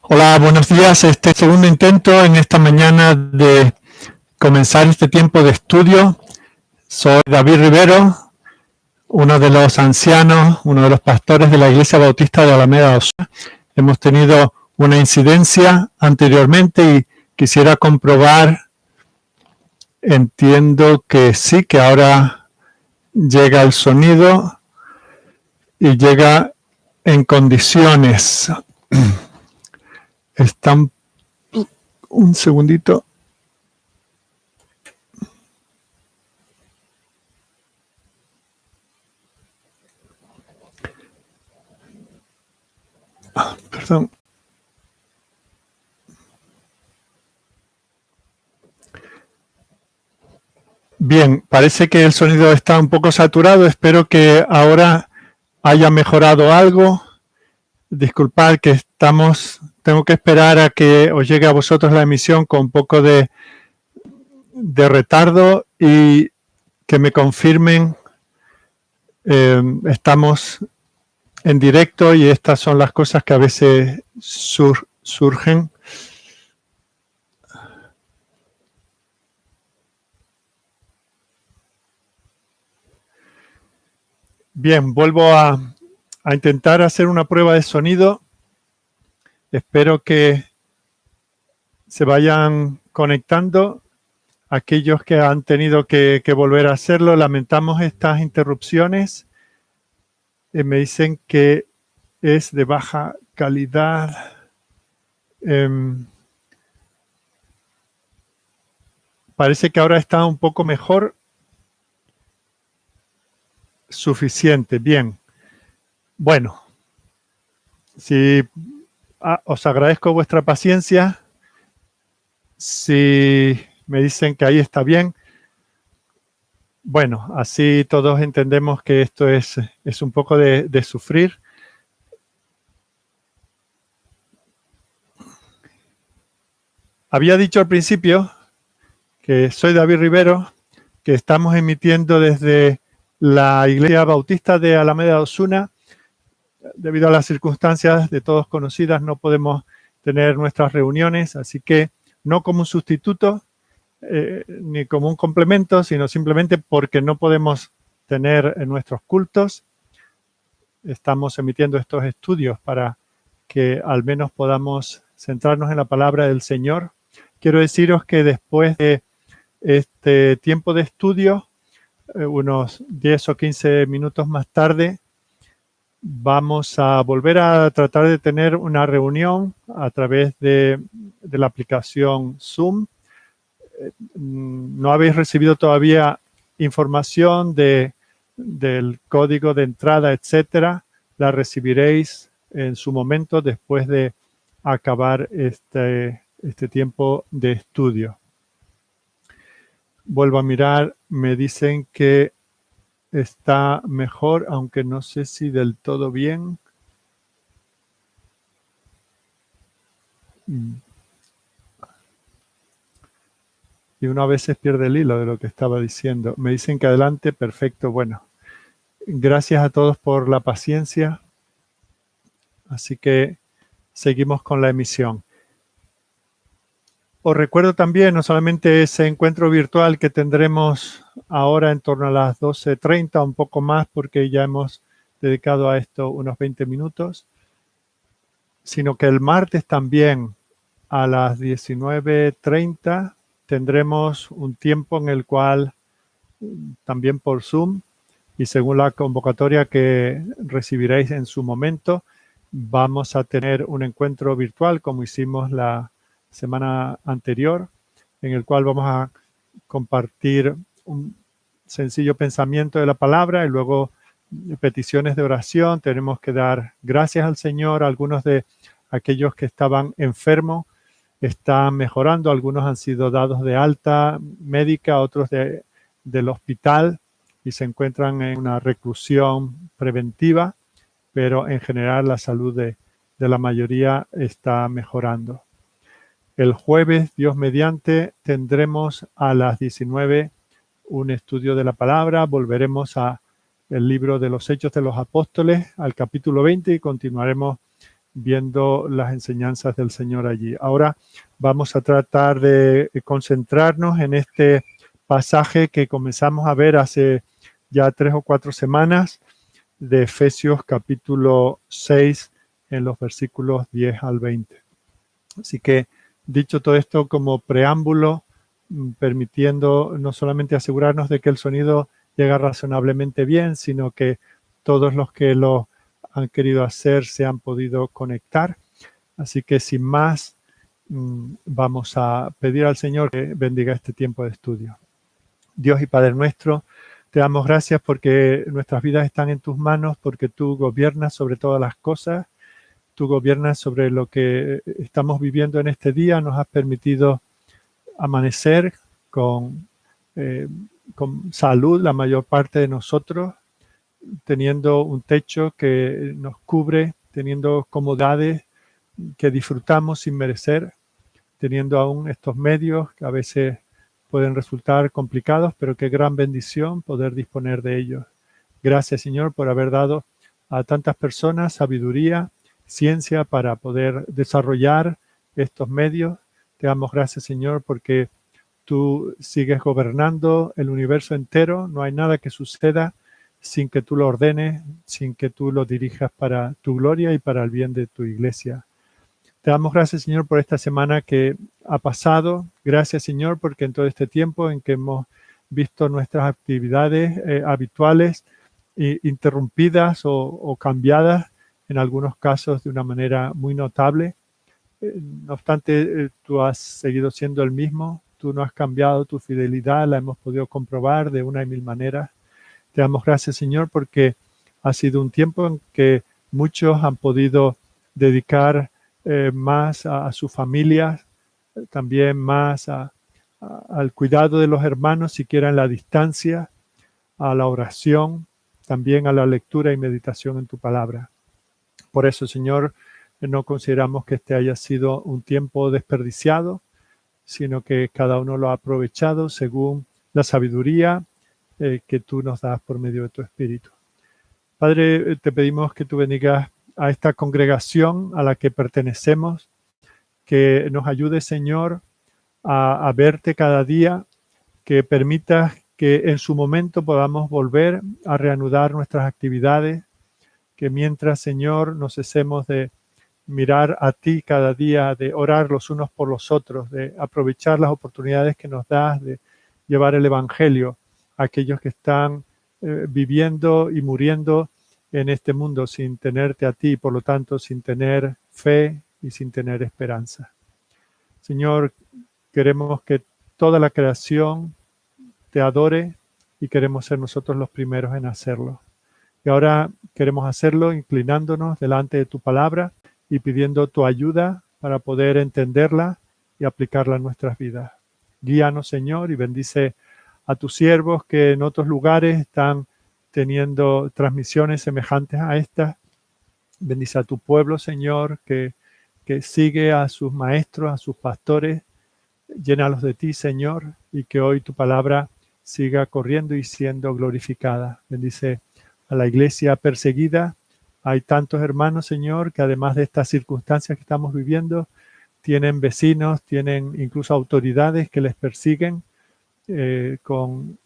Hola, buenos días. Este segundo intento en esta mañana de comenzar este tiempo de estudio. Soy David Rivero, uno de los ancianos, uno de los pastores de la Iglesia Bautista de Alameda Osuna. Hemos tenido una incidencia anteriormente y quisiera comprobar, entiendo que sí, que ahora llega el sonido y llega en condiciones. Están un segundito. Perdón. Bien, parece que el sonido está un poco saturado. Espero que ahora haya mejorado algo. Disculpad que tengo que esperar a que os llegue a vosotros la emisión con un poco de retardo y que me confirmen. Estamos en directo y estas son las cosas que a veces surgen. Bien, vuelvo a intentar hacer una prueba de sonido. Espero que se vayan conectando aquellos que han tenido que volver a hacerlo. Lamentamos estas interrupciones. Me dicen que es de baja calidad. Parece que ahora está un poco mejor. Suficiente, bien. Bueno, os agradezco vuestra paciencia. Si me dicen que ahí está bien, bueno, así todos entendemos que esto es un poco de sufrir. Había dicho al principio que soy David Rivero, que estamos emitiendo desde la Iglesia Bautista de Alameda Osuna. Debido a las circunstancias de todos conocidas, no podemos tener nuestras reuniones, así que no como un sustituto ni como un complemento, sino simplemente porque no podemos tener nuestros cultos. Estamos emitiendo estos estudios para que al menos podamos centrarnos en la palabra del Señor. Quiero deciros que después de este tiempo de estudio, unos 10 o 15 minutos más tarde, vamos a volver a tratar de tener una reunión a través de la aplicación Zoom. No habéis recibido todavía información del código de entrada, etcétera. La recibiréis en su momento después de acabar este tiempo de estudio. Vuelvo a mirar, me dicen que está mejor, aunque no sé si del todo bien. Y uno a veces pierde el hilo de lo que estaba diciendo. Me dicen que adelante, perfecto. Bueno, gracias a todos por la paciencia. Así que seguimos con la emisión. Os recuerdo también no solamente ese encuentro virtual que tendremos ahora en torno a las 12:30, un poco más porque ya hemos dedicado a esto unos 20 minutos, sino que el martes también a las 19:30 tendremos un tiempo en el cual también por Zoom y según la convocatoria que recibiréis en su momento, vamos a tener un encuentro virtual como hicimos la semana anterior, en el cual vamos a compartir un sencillo pensamiento de la palabra y luego peticiones de oración. Tenemos que dar gracias al Señor. Algunos de aquellos que estaban enfermos están mejorando, algunos han sido dados de alta médica, otros del hospital y se encuentran en una reclusión preventiva, pero en general la salud de la mayoría está mejorando. El jueves, Dios mediante, tendremos a las 19 un estudio de la palabra. Volveremos al libro de los Hechos de los Apóstoles, al capítulo 20, y continuaremos viendo las enseñanzas del Señor allí. Ahora vamos a tratar de concentrarnos en este pasaje que comenzamos a ver hace ya 3 o 4 semanas, de Efesios capítulo 6, en los versículos 10 al 20. Así que, dicho todo esto como preámbulo, permitiendo no solamente asegurarnos de que el sonido llega razonablemente bien, sino que todos los que lo han querido hacer se han podido conectar. Así que sin más, vamos a pedir al Señor que bendiga este tiempo de estudio. Dios y Padre nuestro, te damos gracias porque nuestras vidas están en tus manos, porque tú gobiernas sobre todas las cosas, tú gobiernas sobre lo que estamos viviendo en este día, nos has permitido amanecer con salud la mayor parte de nosotros, teniendo un techo que nos cubre, teniendo comodidades que disfrutamos sin merecer, teniendo aún estos medios que a veces pueden resultar complicados, pero qué gran bendición poder disponer de ellos. Gracias, Señor, por haber dado a tantas personas sabiduría, ciencia para poder desarrollar estos medios. Te damos gracias, Señor, porque tú sigues gobernando el universo entero. No hay nada que suceda sin que tú lo ordenes, sin que tú lo dirijas para tu gloria y para el bien de tu iglesia. Te damos gracias, Señor, por esta semana que ha pasado. Gracias, Señor, porque en todo este tiempo en que hemos visto nuestras actividades habituales interrumpidas o cambiadas, en algunos casos de una manera muy notable. No obstante, tú has seguido siendo el mismo. Tú no has cambiado tu fidelidad, la hemos podido comprobar de una y mil maneras. Te damos gracias, Señor, porque ha sido un tiempo en que muchos han podido dedicar más a su familia, también más al cuidado de los hermanos, siquiera en la distancia, a la oración, también a la lectura y meditación en tu palabra. Por eso, Señor, no consideramos que este haya sido un tiempo desperdiciado, sino que cada uno lo ha aprovechado según la sabiduría que tú nos das por medio de tu Espíritu. Padre, te pedimos que tú bendigas a esta congregación a la que pertenecemos, que nos ayude, Señor, a verte cada día, que permitas que en su momento podamos volver a reanudar nuestras actividades, que mientras, Señor, nos cesemos de mirar a ti cada día, de orar los unos por los otros, de aprovechar las oportunidades que nos das, de llevar el Evangelio a aquellos que están viviendo y muriendo en este mundo sin tenerte a ti, por lo tanto sin tener fe y sin tener esperanza. Señor, queremos que toda la creación te adore y queremos ser nosotros los primeros en hacerlo. Y ahora queremos hacerlo inclinándonos delante de tu palabra y pidiendo tu ayuda para poder entenderla y aplicarla en nuestras vidas. Guíanos, Señor, y bendice a tus siervos que en otros lugares están teniendo transmisiones semejantes a estas. Bendice a tu pueblo, Señor, que sigue a sus maestros, a sus pastores. Llénalos de ti, Señor, y que hoy tu palabra siga corriendo y siendo glorificada. Bendice a la iglesia perseguida. Hay tantos hermanos, Señor, que además de estas circunstancias que estamos viviendo, tienen vecinos, tienen incluso autoridades que les persiguen con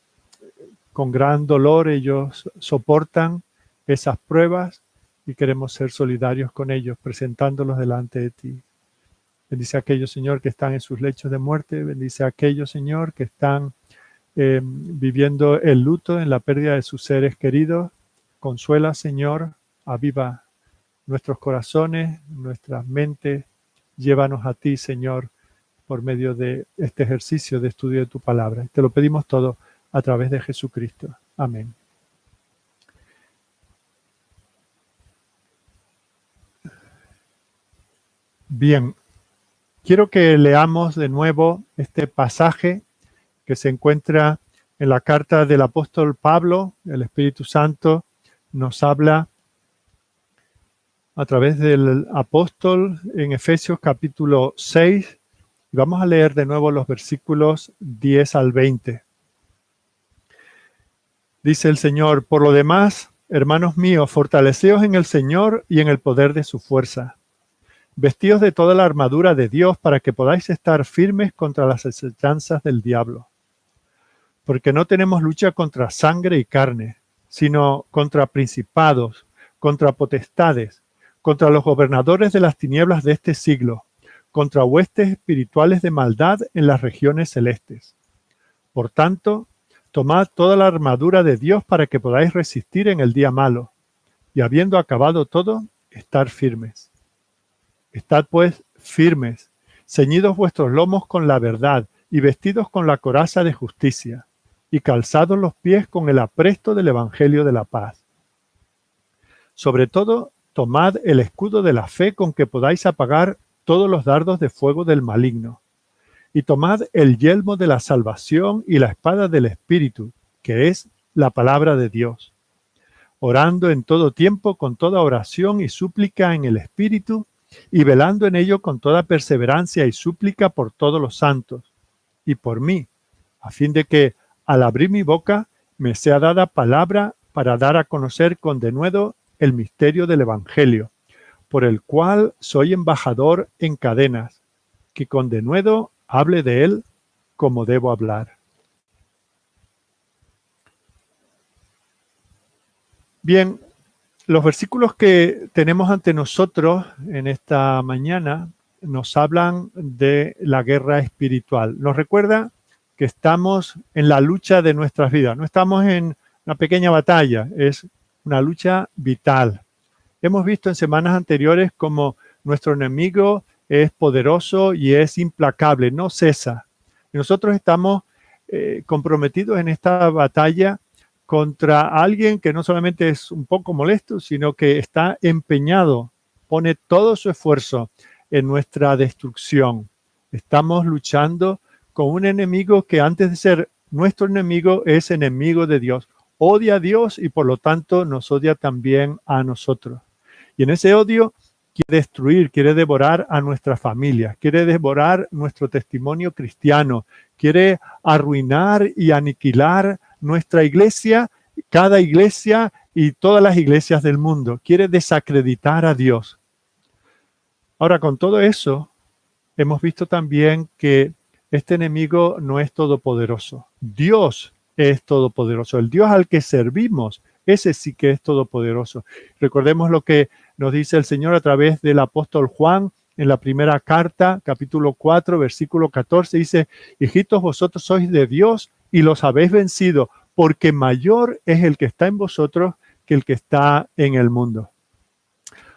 gran dolor. Ellos soportan esas pruebas y queremos ser solidarios con ellos, presentándolos delante de ti. Bendice a aquellos, Señor, que están en sus lechos de muerte. Bendice a aquellos, Señor, que están viviendo el luto en la pérdida de sus seres queridos. Consuela, Señor, aviva nuestros corazones, nuestras mentes. Llévanos a ti, Señor, por medio de este ejercicio de estudio de tu palabra. Te lo pedimos todo a través de Jesucristo. Amén. Bien, quiero que leamos de nuevo este pasaje que se encuentra en la carta del apóstol Pablo. El Espíritu Santo nos habla a través del apóstol en Efesios capítulo 6. Y vamos a leer de nuevo los versículos 10 al 20. Dice el Señor: por lo demás, hermanos míos, fortaleceos en el Señor y en el poder de su fuerza. Vestíos de toda la armadura de Dios para que podáis estar firmes contra las acechanzas del diablo. Porque no tenemos lucha contra sangre y carne, sino contra principados, contra potestades, contra los gobernadores de las tinieblas de este siglo, contra huestes espirituales de maldad en las regiones celestes. Por tanto, tomad toda la armadura de Dios para que podáis resistir en el día malo, y habiendo acabado todo, estar firmes. Estad pues firmes, ceñidos vuestros lomos con la verdad, y vestidos con la coraza de justicia, y calzados los pies con el apresto del evangelio de la paz. Sobre todo, tomad el escudo de la fe con que podáis apagar todos los dardos de fuego del maligno. Y tomad el yelmo de la salvación y la espada del Espíritu, que es la palabra de Dios. Orando en todo tiempo con toda oración y súplica en el Espíritu, y velando en ello con toda perseverancia y súplica por todos los santos, y por mí, a fin de que, al abrir mi boca, me sea dada palabra para dar a conocer con denuedo el misterio del Evangelio, por el cual soy embajador en cadenas, que con denuedo hable de él como debo hablar. Bien, los versículos que tenemos ante nosotros en esta mañana nos hablan de la guerra espiritual. Nos recuerda que estamos en la lucha de nuestras vidas. No estamos en una pequeña batalla, es una lucha vital. Hemos visto en semanas anteriores cómo nuestro enemigo es poderoso y es implacable, no cesa. Y nosotros estamos comprometidos en esta batalla contra alguien que no solamente es un poco molesto, sino que está empeñado, pone todo su esfuerzo en nuestra destrucción. Estamos luchando con un enemigo que antes de ser nuestro enemigo es enemigo de Dios. Odia a Dios y por lo tanto nos odia también a nosotros. Y en ese odio quiere destruir, quiere devorar a nuestra familia, quiere devorar nuestro testimonio cristiano, quiere arruinar y aniquilar nuestra iglesia, cada iglesia y todas las iglesias del mundo. Quiere desacreditar a Dios. Ahora, con todo eso, hemos visto también que este enemigo no es todopoderoso. Dios es todopoderoso. El Dios al que servimos, ese sí que es todopoderoso. Recordemos lo que nos dice el Señor a través del apóstol Juan en la primera carta, capítulo 4, versículo 14. Dice, hijitos, vosotros sois de Dios y los habéis vencido, porque mayor es el que está en vosotros que el que está en el mundo.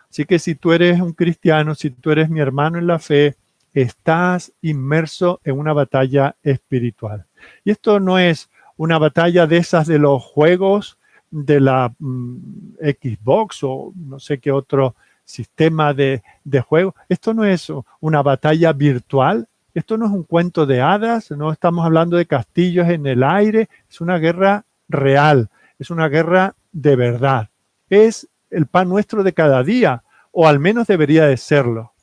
Así que si tú eres un cristiano, si tú eres mi hermano en la fe, estás inmerso en una batalla espiritual. Y esto no es una batalla de esas de los juegos de la Xbox o no sé qué otro sistema de juego. Esto no es una batalla virtual. Esto no es un cuento de hadas, no estamos hablando de castillos en el aire, es una guerra real, es una guerra de verdad. Es el pan nuestro de cada día, o al menos debería de serlo.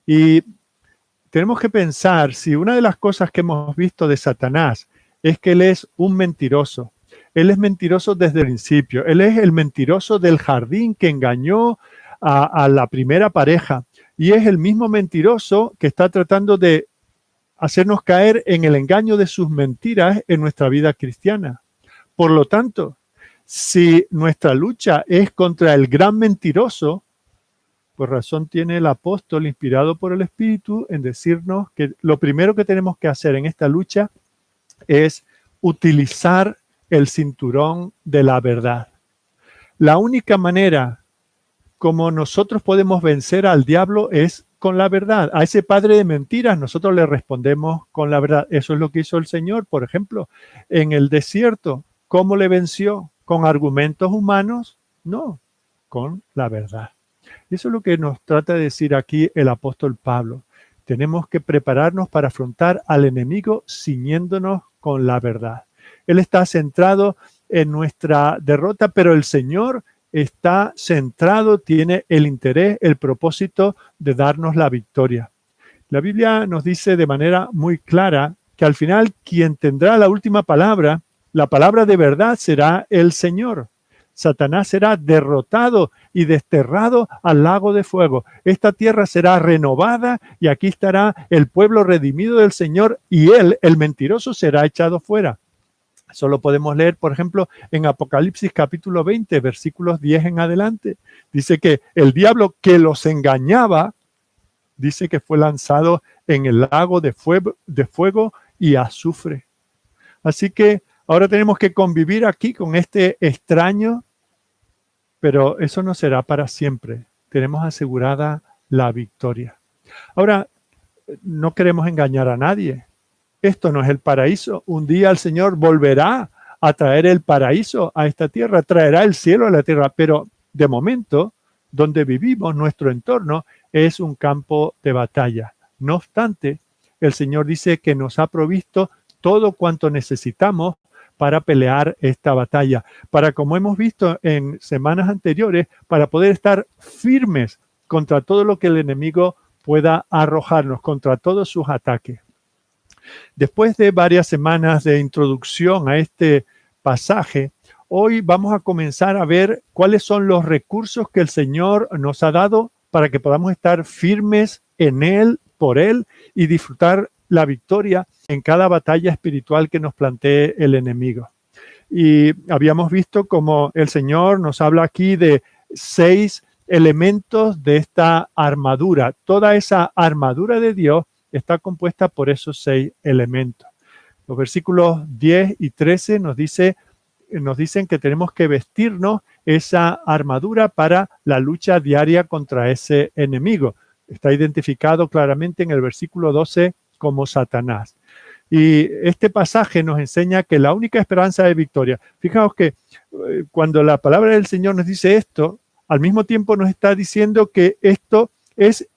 Y tenemos que pensar si una de las cosas que hemos visto de Satanás es que él es un mentiroso. Él es mentiroso desde el principio. Él es el mentiroso del jardín que engañó a la primera pareja. Y es el mismo mentiroso que está tratando de hacernos caer en el engaño de sus mentiras en nuestra vida cristiana. Por lo tanto, si nuestra lucha es contra el gran mentiroso, pues razón tiene el apóstol inspirado por el Espíritu en decirnos que lo primero que tenemos que hacer en esta lucha es utilizar el cinturón de la verdad. La única manera como nosotros podemos vencer al diablo es con la verdad. A ese padre de mentiras nosotros le respondemos con la verdad. Eso es lo que hizo el Señor, por ejemplo, en el desierto. ¿Cómo le venció? ¿Con argumentos humanos? No, con la verdad. Y eso es lo que nos trata de decir aquí el apóstol Pablo. Tenemos que prepararnos para afrontar al enemigo ciñéndonos con la verdad. Él está centrado en nuestra derrota, pero el Señor está centrado, tiene el interés, el propósito de darnos la victoria. La Biblia nos dice de manera muy clara que al final quien tendrá la última palabra, la palabra de verdad será el Señor. Satanás será derrotado y desterrado al lago de fuego. Esta tierra será renovada y aquí estará el pueblo redimido del Señor y él, el mentiroso, será echado fuera. Eso lo podemos leer, por ejemplo, en Apocalipsis capítulo 20, versículos 10 en adelante. Dice que el diablo que los engañaba, dice que fue lanzado en el lago de fuego y azufre. Así que ahora tenemos que convivir aquí con este extraño, pero eso no será para siempre. Tenemos asegurada la victoria. Ahora, no queremos engañar a nadie. Esto no es el paraíso. Un día el Señor volverá a traer el paraíso a esta tierra, traerá el cielo a la tierra, pero de momento, donde vivimos, nuestro entorno, es un campo de batalla. No obstante, el Señor dice que nos ha provisto todo cuanto necesitamos para pelear esta batalla, para, como hemos visto en semanas anteriores, para poder estar firmes contra todo lo que el enemigo pueda arrojarnos, contra todos sus ataques. Después de varias semanas de introducción a este pasaje, hoy vamos a comenzar a ver cuáles son los recursos que el Señor nos ha dado para que podamos estar firmes en Él, por Él, y disfrutar la victoria en cada batalla espiritual que nos plantee el enemigo. Y habíamos visto cómo el Señor nos habla aquí de 6 elementos de esta armadura. Toda esa armadura de Dios está compuesta por esos 6 elementos. Los versículos 10 y 13 nos dicen que tenemos que vestirnos esa armadura para la lucha diaria contra ese enemigo. Está identificado claramente en el versículo 12 como Satanás. Y este pasaje nos enseña que la única esperanza de victoria. Fijaos que cuando la palabra del Señor nos dice esto, al mismo tiempo nos está diciendo que esto es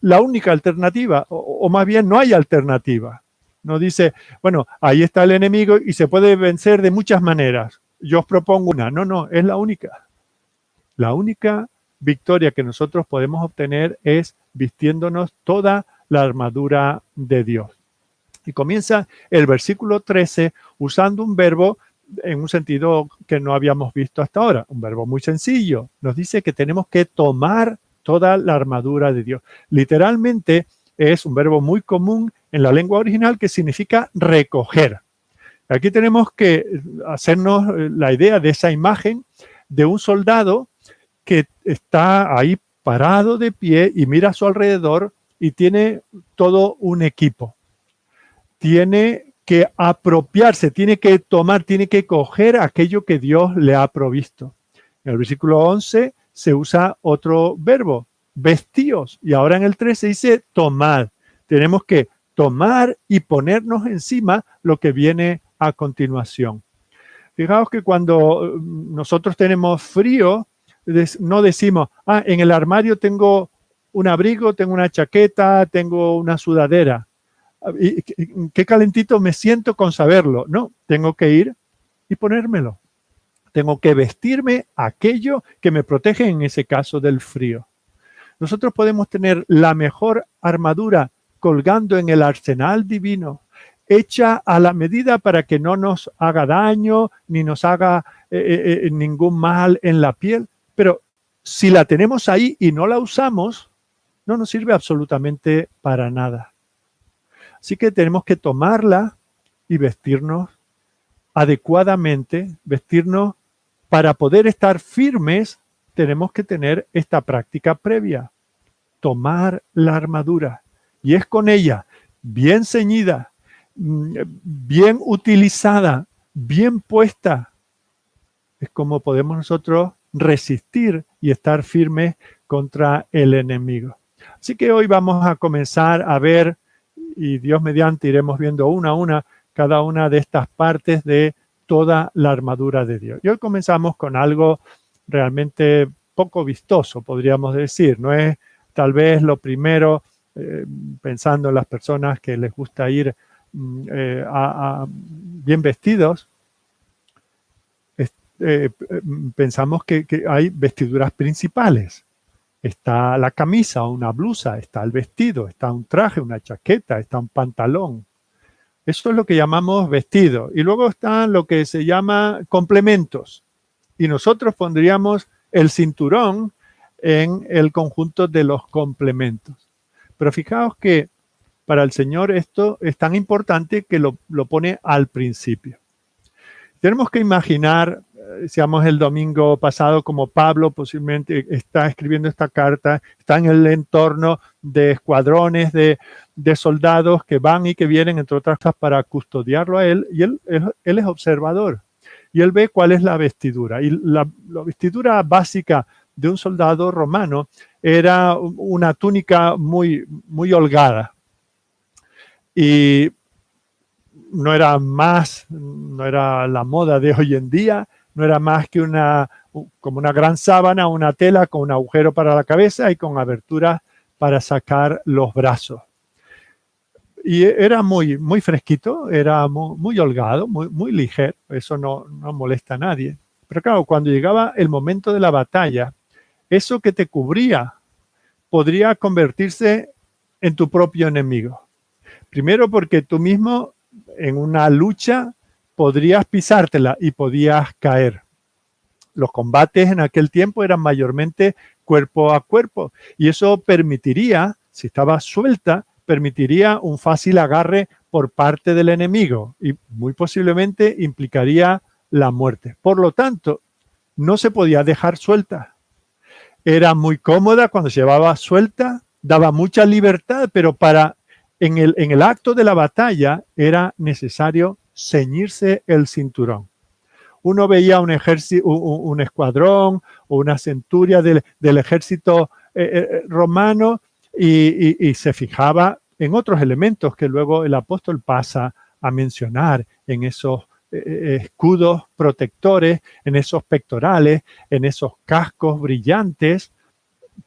la única alternativa, o más bien no hay alternativa. Nos dice, bueno, ahí está el enemigo y se puede vencer de muchas maneras. Yo os propongo una. No, es la única. La única victoria que nosotros podemos obtener es vistiéndonos toda la armadura de Dios. Y comienza el versículo 13 usando un verbo en un sentido que no habíamos visto hasta ahora, un verbo muy sencillo. Nos dice que tenemos que tomar toda la armadura de Dios. Literalmente es un verbo muy común en la lengua original que significa recoger. Aquí tenemos que hacernos la idea de esa imagen de un soldado que está ahí parado de pie y mira a su alrededor y tiene todo un equipo. Tiene que apropiarse, tiene que tomar, tiene que coger aquello que Dios le ha provisto. En el versículo 11 se usa otro verbo, vestíos, y ahora en el 13 dice tomad. Tenemos que tomar y ponernos encima lo que viene a continuación. Fijaos que cuando nosotros tenemos frío, no decimos, en el armario tengo un abrigo, tengo una chaqueta, tengo una sudadera. Y qué calentito me siento con saberlo. No, tengo que ir y ponérmelo. Tengo que vestirme aquello que me protege en ese caso del frío. Nosotros podemos tener la mejor armadura colgando en el arsenal divino, hecha a la medida para que no nos haga daño, ni nos haga ningún mal en la piel. Pero si la tenemos ahí y no la usamos, no nos sirve absolutamente para nada. Así que tenemos que tomarla y vestirnos adecuadamente, vestirnos para poder estar firmes. Tenemos que tener esta práctica previa, tomar la armadura. Y es con ella, bien ceñida, bien utilizada, bien puesta, es como podemos nosotros resistir y estar firmes contra el enemigo. Así que hoy vamos a comenzar a ver, y Dios mediante iremos viendo una a una cada una de estas partes de toda la armadura de Dios. Y hoy comenzamos con algo realmente poco vistoso, podríamos decir. No es tal vez lo primero, pensando en las personas que les gusta ir bien vestidos. Pensamos que hay vestiduras principales. Está la camisa o una blusa, está el vestido, está un traje, una chaqueta, está un pantalón. Eso es lo que llamamos vestido. Y luego están lo que se llama complementos. y nosotros pondríamos el cinturón en el conjunto de los complementos. Pero fijaos que para el Señor esto es tan importante que lo pone al principio. Tenemos que imaginar, decíamos el domingo pasado, como Pablo posiblemente está escribiendo esta carta, está en el entorno de escuadrones de soldados que van y que vienen, entre otras cosas, para custodiarlo a él, y él es observador. Y él ve cuál es la vestidura. Y la vestidura básica de un soldado romano era una túnica muy, muy holgada. Y no era la moda de hoy en día, no era más que como una gran sábana, una tela con un agujero para la cabeza y con aberturas para sacar los brazos. Y era muy, muy fresquito, era muy holgado, muy ligero, eso no molesta a nadie. Pero claro, cuando llegaba el momento de la batalla, eso que te cubría podría convertirse en tu propio enemigo. Primero porque tú mismo en una lucha podrías pisártela y podías caer. Los combates en aquel tiempo eran mayormente cuerpo a cuerpo y eso permitiría, si estaba suelta, permitiría un fácil agarre por parte del enemigo y muy posiblemente implicaría la muerte. Por lo tanto, no se podía dejar suelta. Era muy cómoda cuando se llevaba suelta, daba mucha libertad, pero en el acto de la batalla era necesario ceñirse el cinturón. Uno veía un escuadrón o una centuria del ejército romano y se fijaba en otros elementos que luego el apóstol pasa a mencionar, en esos escudos protectores, en esos pectorales, en esos cascos brillantes.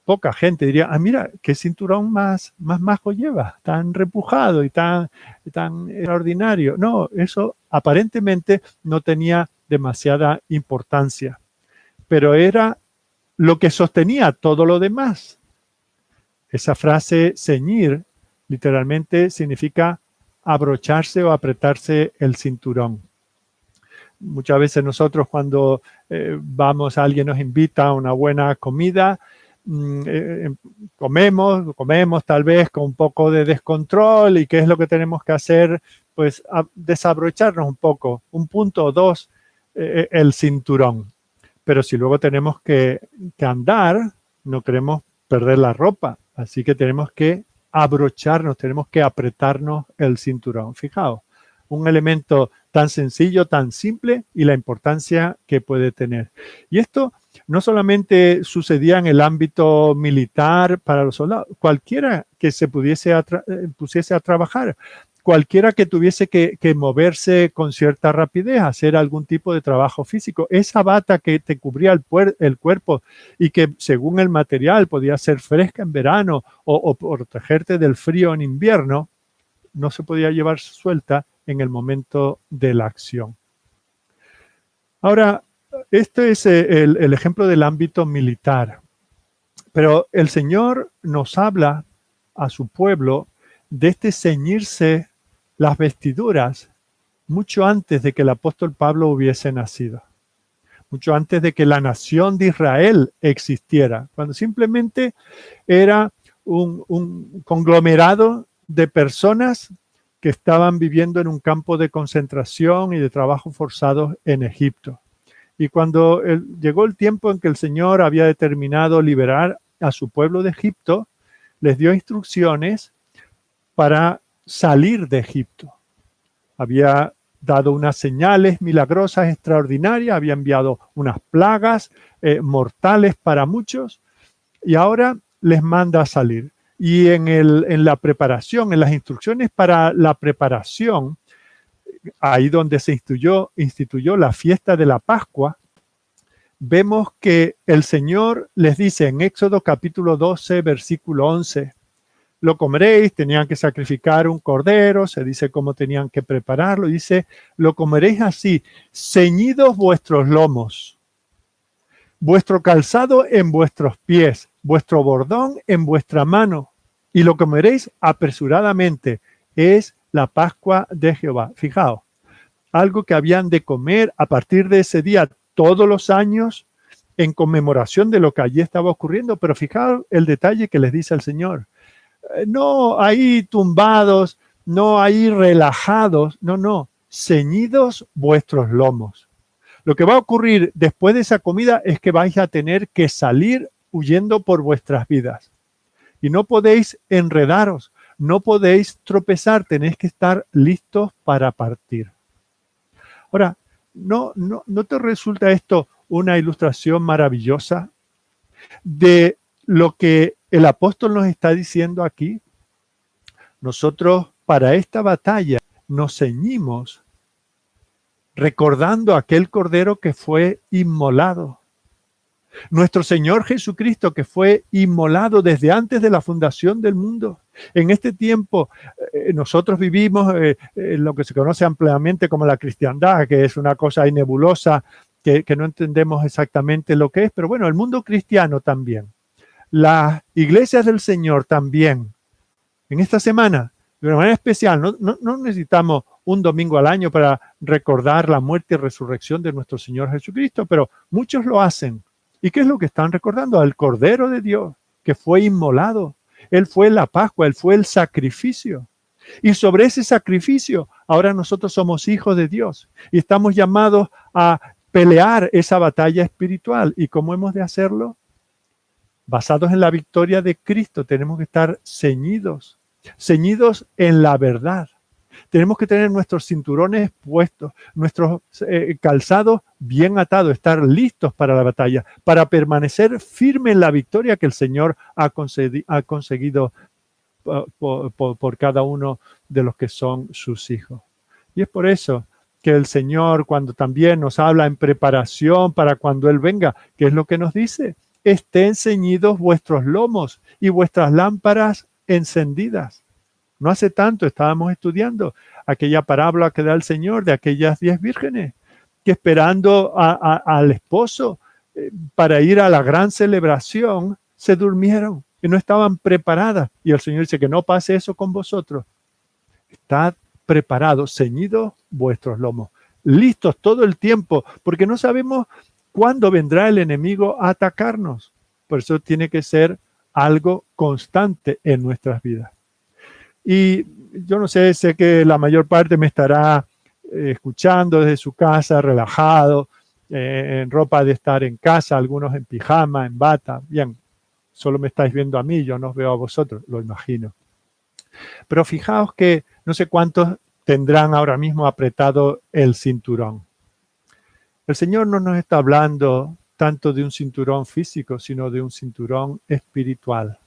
Poca gente diría, mira, qué cinturón más majo lleva, tan repujado y tan extraordinario. No, eso aparentemente no tenía demasiada importancia, pero era lo que sostenía todo lo demás. Esa frase ceñir literalmente significa abrocharse o apretarse el cinturón. Muchas veces nosotros cuando alguien nos invita a una buena comida, comemos tal vez con un poco de descontrol y qué es lo que tenemos que hacer, pues desabrocharnos un poco, un punto o dos el cinturón. Pero si luego tenemos que andar, no queremos perder la ropa, así que tenemos que abrocharnos, tenemos que apretarnos el cinturón. Fijaos, un elemento tan sencillo, tan simple y la importancia que puede tener. Y esto no solamente sucedía en el ámbito militar para los soldados, cualquiera que se pusiese a trabajar, cualquiera que tuviese que moverse con cierta rapidez, hacer algún tipo de trabajo físico, esa bata que te cubría el cuerpo y que según el material podía ser fresca en verano o protegerte del frío en invierno, no se podía llevar suelta en el momento de la acción. Ahora, este es el ejemplo del ámbito militar, pero el Señor nos habla a su pueblo de este ceñirse las vestiduras mucho antes de que el apóstol Pablo hubiese nacido, mucho antes de que la nación de Israel existiera, cuando simplemente era un conglomerado de personas que estaban viviendo en un campo de concentración y de trabajo forzados en Egipto. Y cuando llegó el tiempo en que el Señor había determinado liberar a su pueblo de Egipto, les dio instrucciones para salir de Egipto. Había dado unas señales milagrosas extraordinarias, había enviado unas plagas mortales para muchos y ahora les manda a salir. Y en la preparación, en las instrucciones para la preparación, ahí donde se instituyó la fiesta de la Pascua, vemos que el Señor les dice en Éxodo capítulo 12, versículo 11, lo comeréis, tenían que sacrificar un cordero, se dice cómo tenían que prepararlo, dice, lo comeréis así, ceñidos vuestros lomos, vuestro calzado en vuestros pies, vuestro bordón en vuestra mano, y lo comeréis apresuradamente. Es la Pascua de Jehová. Fijaos, algo que habían de comer a partir de ese día todos los años en conmemoración de lo que allí estaba ocurriendo, pero fijaos el detalle que les dice el Señor. No ahí tumbados, no ahí relajados, no, ceñidos vuestros lomos. Lo que va a ocurrir después de esa comida es que vais a tener que salir huyendo por vuestras vidas. Y no podéis enredaros, no podéis tropezar, tenéis que estar listos para partir. Ahora, ¿no te resulta esto una ilustración maravillosa de lo que el apóstol nos está diciendo aquí? Nosotros para esta batalla nos ceñimos recordando aquel cordero que fue inmolado. Nuestro Señor Jesucristo que fue inmolado desde antes de la fundación del mundo. En este tiempo nosotros vivimos lo que se conoce ampliamente como la cristiandad, que es una cosa ahí nebulosa, que no entendemos exactamente lo que es, pero bueno, el mundo cristiano también. Las iglesias del Señor también. En esta semana, de una manera especial, no necesitamos un domingo al año para recordar la muerte y resurrección de nuestro Señor Jesucristo, pero muchos lo hacen. ¿Y qué es lo que están recordando? Al Cordero de Dios, que fue inmolado. Él fue la Pascua, Él fue el sacrificio. Y sobre ese sacrificio, ahora nosotros somos hijos de Dios y estamos llamados a pelear esa batalla espiritual. ¿Y cómo hemos de hacerlo? Basados en la victoria de Cristo, tenemos que estar ceñidos en la verdad. Tenemos que tener nuestros cinturones puestos, nuestros calzados bien atados, estar listos para la batalla, para permanecer firme en la victoria que el Señor ha conseguido por cada uno de los que son sus hijos. Y es por eso que el Señor, cuando también nos habla en preparación para cuando Él venga, ¿qué es lo que nos dice? Estén ceñidos vuestros lomos y vuestras lámparas encendidas. No hace tanto estábamos estudiando aquella parábola que da el Señor de aquellas 10 vírgenes que esperando al esposo para ir a la gran celebración se durmieron y no estaban preparadas. Y el Señor dice que no pase eso con vosotros. Estad preparados, ceñidos vuestros lomos, listos todo el tiempo, porque no sabemos cuándo vendrá el enemigo a atacarnos. Por eso tiene que ser algo constante en nuestras vidas. Y yo no sé que la mayor parte me estará escuchando desde su casa, relajado, en ropa de estar en casa, algunos en pijama, en bata. Bien, solo me estáis viendo a mí, yo no os veo a vosotros, lo imagino. Pero fijaos que no sé cuántos tendrán ahora mismo apretado el cinturón. El Señor no nos está hablando tanto de un cinturón físico, sino de un cinturón espiritual.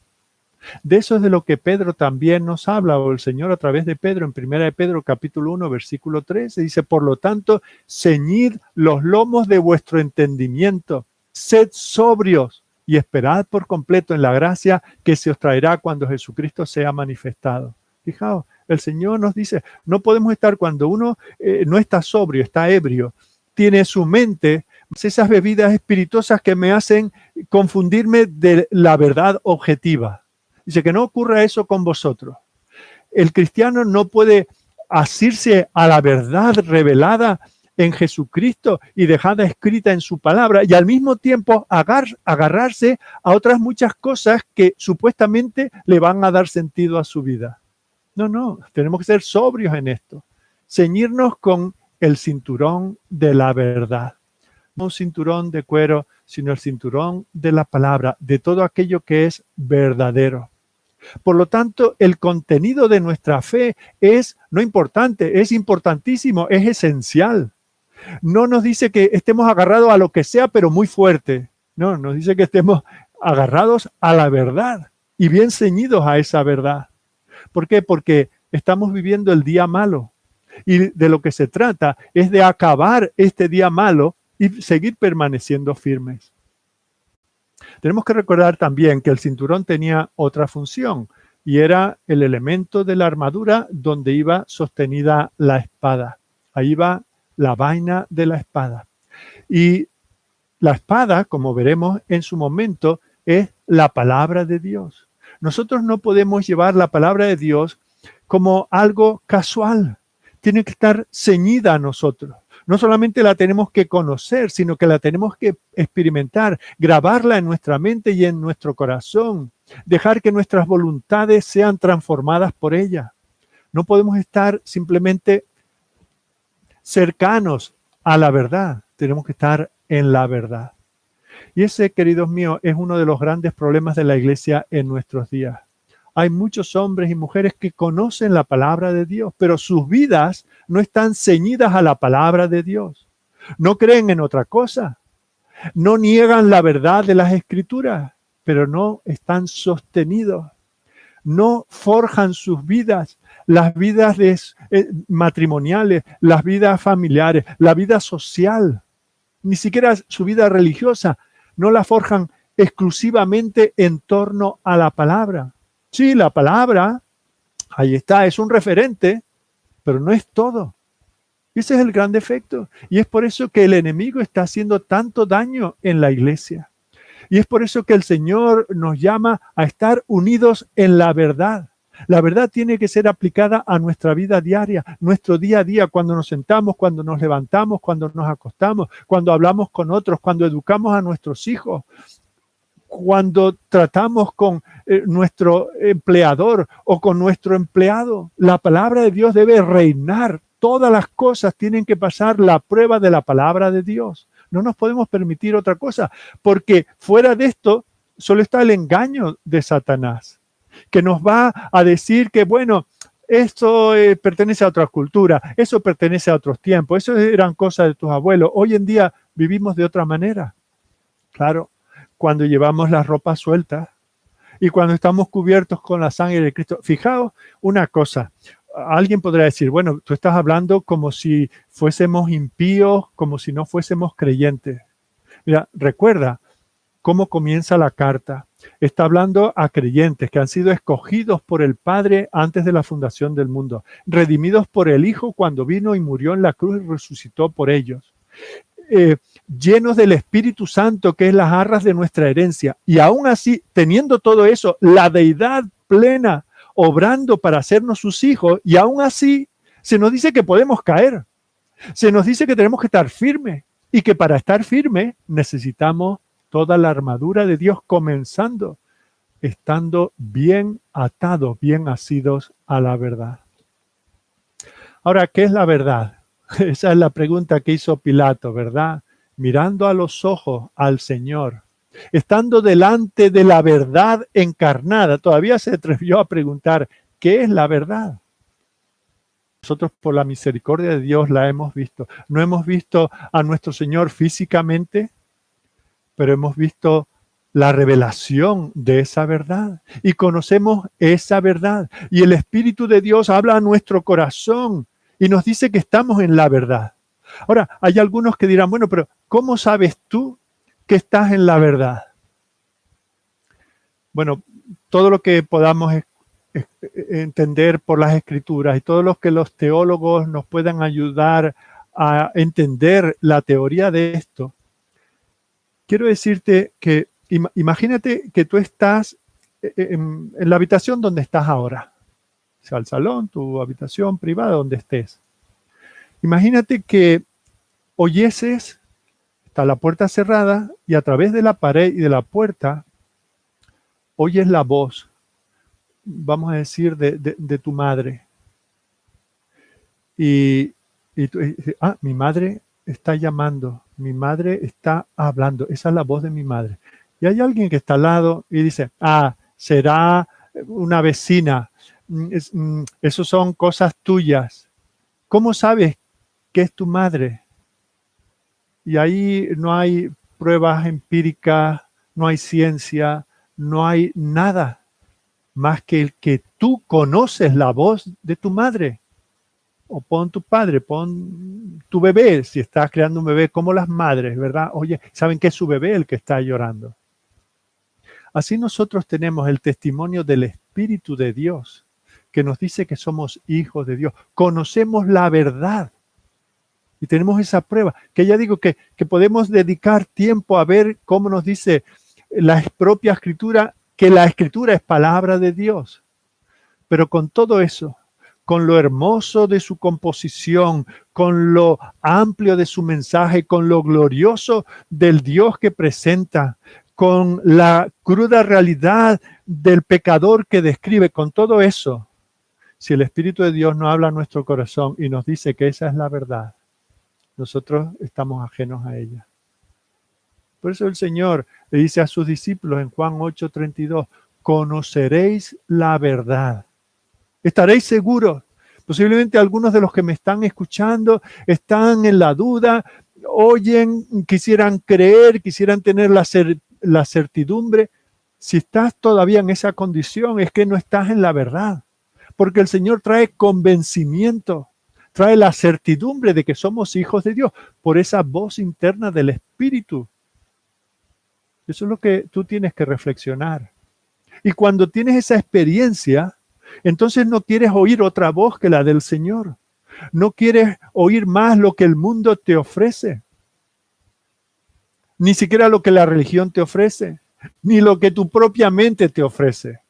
De eso es de lo que Pedro también nos habla, o el Señor a través de Pedro, en 1 de Pedro capítulo 1, versículo 13, dice, por lo tanto, ceñid los lomos de vuestro entendimiento, sed sobrios y esperad por completo en la gracia que se os traerá cuando Jesucristo sea manifestado. Fijaos, el Señor nos dice, no podemos estar cuando uno no está sobrio, está ebrio, tiene su mente esas bebidas espirituosas que me hacen confundirme de la verdad objetiva. Dice que no ocurra eso con vosotros. El cristiano no puede asirse a la verdad revelada en Jesucristo y dejada escrita en su palabra y al mismo tiempo agarrarse a otras muchas cosas que supuestamente le van a dar sentido a su vida. No, tenemos que ser sobrios en esto. Ceñirnos con el cinturón de la verdad. No un cinturón de cuero, sino el cinturón de la palabra, de todo aquello que es verdadero. Por lo tanto, el contenido de nuestra fe es no importante, es importantísimo, es esencial. No nos dice que estemos agarrados a lo que sea, pero muy fuerte. No, nos dice que estemos agarrados a la verdad y bien ceñidos a esa verdad. ¿Por qué? Porque estamos viviendo el día malo. Y de lo que se trata es de acabar este día malo y seguir permaneciendo firmes. Tenemos que recordar también que el cinturón tenía otra función y era el elemento de la armadura donde iba sostenida la espada. Ahí va la vaina de la espada. Y la espada, como veremos en su momento, es la palabra de Dios. Nosotros no podemos llevar la palabra de Dios como algo casual. Tiene que estar ceñida a nosotros. No solamente la tenemos que conocer, sino que la tenemos que experimentar, grabarla en nuestra mente y en nuestro corazón, dejar que nuestras voluntades sean transformadas por ella. No podemos estar simplemente cercanos a la verdad, tenemos que estar en la verdad. Y ese, queridos míos, es uno de los grandes problemas de la iglesia en nuestros días. Hay muchos hombres y mujeres que conocen la palabra de Dios, pero sus vidas no están ceñidas a la palabra de Dios. No creen en otra cosa. No niegan la verdad de las Escrituras, pero no están sostenidos. No forjan sus vidas, las vidas matrimoniales, las vidas familiares, la vida social, ni siquiera su vida religiosa, no la forjan exclusivamente en torno a la palabra. Sí, la palabra, ahí está, es un referente, pero no es todo. Ese es el gran defecto. Y es por eso que el enemigo está haciendo tanto daño en la iglesia. Y es por eso que el Señor nos llama a estar unidos en la verdad. La verdad tiene que ser aplicada a nuestra vida diaria, nuestro día a día, cuando nos sentamos, cuando nos levantamos, cuando nos acostamos, cuando hablamos con otros, cuando educamos a nuestros hijos, cuando tratamos con nuestro empleador o con nuestro empleado. La palabra de Dios debe reinar. Todas las cosas tienen que pasar la prueba de la palabra de Dios. No nos podemos permitir otra cosa, porque fuera de esto solo está el engaño de Satanás, que nos va a decir que, bueno, esto pertenece a otra cultura, eso pertenece a otros tiempos, eso eran cosas de tus abuelos. Hoy en día vivimos de otra manera. Claro, cuando llevamos las ropas sueltas y cuando estamos cubiertos con la sangre de Cristo. Fijaos una cosa, alguien podrá decir, bueno, tú estás hablando como si fuésemos impíos, como si no fuésemos creyentes. Mira, recuerda cómo comienza la carta. Está hablando a creyentes que han sido escogidos por el Padre antes de la fundación del mundo, redimidos por el Hijo cuando vino y murió en la cruz y resucitó por ellos. Llenos del Espíritu Santo, que es las arras de nuestra herencia. Y aún así, teniendo todo eso, la deidad plena, obrando para hacernos sus hijos, y aún así se nos dice que podemos caer. Se nos dice que tenemos que estar firmes y que para estar firmes necesitamos toda la armadura de Dios, comenzando estando bien atados, bien asidos a la verdad. Ahora, ¿qué es la verdad? Esa es la pregunta que hizo Pilato, ¿verdad? Mirando a los ojos al Señor, estando delante de la verdad encarnada, todavía se atrevió a preguntar, ¿qué es la verdad? Nosotros por la misericordia de Dios la hemos visto. No hemos visto a nuestro Señor físicamente, pero hemos visto la revelación de esa verdad y conocemos esa verdad. Y el Espíritu de Dios habla a nuestro corazón y nos dice que estamos en la verdad. Ahora, hay algunos que dirán, bueno, pero ¿cómo sabes tú que estás en la verdad? Bueno, todo lo que podamos entender por las Escrituras y todo lo que los teólogos nos puedan ayudar a entender la teoría de esto, quiero decirte que imagínate que tú estás en la habitación donde estás ahora, o sea, el salón, tu habitación privada, donde estés. Imagínate que oyeses, está la puerta cerrada y a través de la pared y de la puerta oyes la voz, vamos a decir, de tu madre. Y tú dices, mi madre está llamando, mi madre está hablando, esa es la voz de mi madre. Y hay alguien que está al lado y dice, será una vecina, eso son cosas tuyas. ¿Cómo sabes que es tu madre? Y ahí no hay pruebas empíricas, no hay ciencia, no hay nada más que el que tú conoces la voz de tu madre. O pon tu padre, pon tu bebé, si estás creando un bebé, como las madres, ¿verdad? Oye, saben que es su bebé el que está llorando. Así nosotros tenemos el testimonio del Espíritu de Dios, que nos dice que somos hijos de Dios. Conocemos la verdad. Y tenemos esa prueba, que ya digo que podemos dedicar tiempo a ver cómo nos dice la propia Escritura, que la Escritura es palabra de Dios. Pero con todo eso, con lo hermoso de su composición, con lo amplio de su mensaje, con lo glorioso del Dios que presenta, con la cruda realidad del pecador que describe, con todo eso, si el Espíritu de Dios no habla a nuestro corazón y nos dice que esa es la verdad, nosotros estamos ajenos a ella. Por eso el Señor le dice a sus discípulos en Juan 8:32, conoceréis la verdad. Estaréis seguros. Posiblemente algunos de los que me están escuchando están en la duda, oyen, quisieran creer, quisieran tener la certidumbre. Si estás todavía en esa condición, es que no estás en la verdad. Porque el Señor trae convencimiento, trae la certidumbre de que somos hijos de Dios por esa voz interna del Espíritu. Eso es lo que tú tienes que reflexionar. Y cuando tienes esa experiencia, entonces no quieres oír otra voz que la del Señor. No quieres oír más lo que el mundo te ofrece. Ni siquiera lo que la religión te ofrece, ni lo que tu propia mente te ofrece,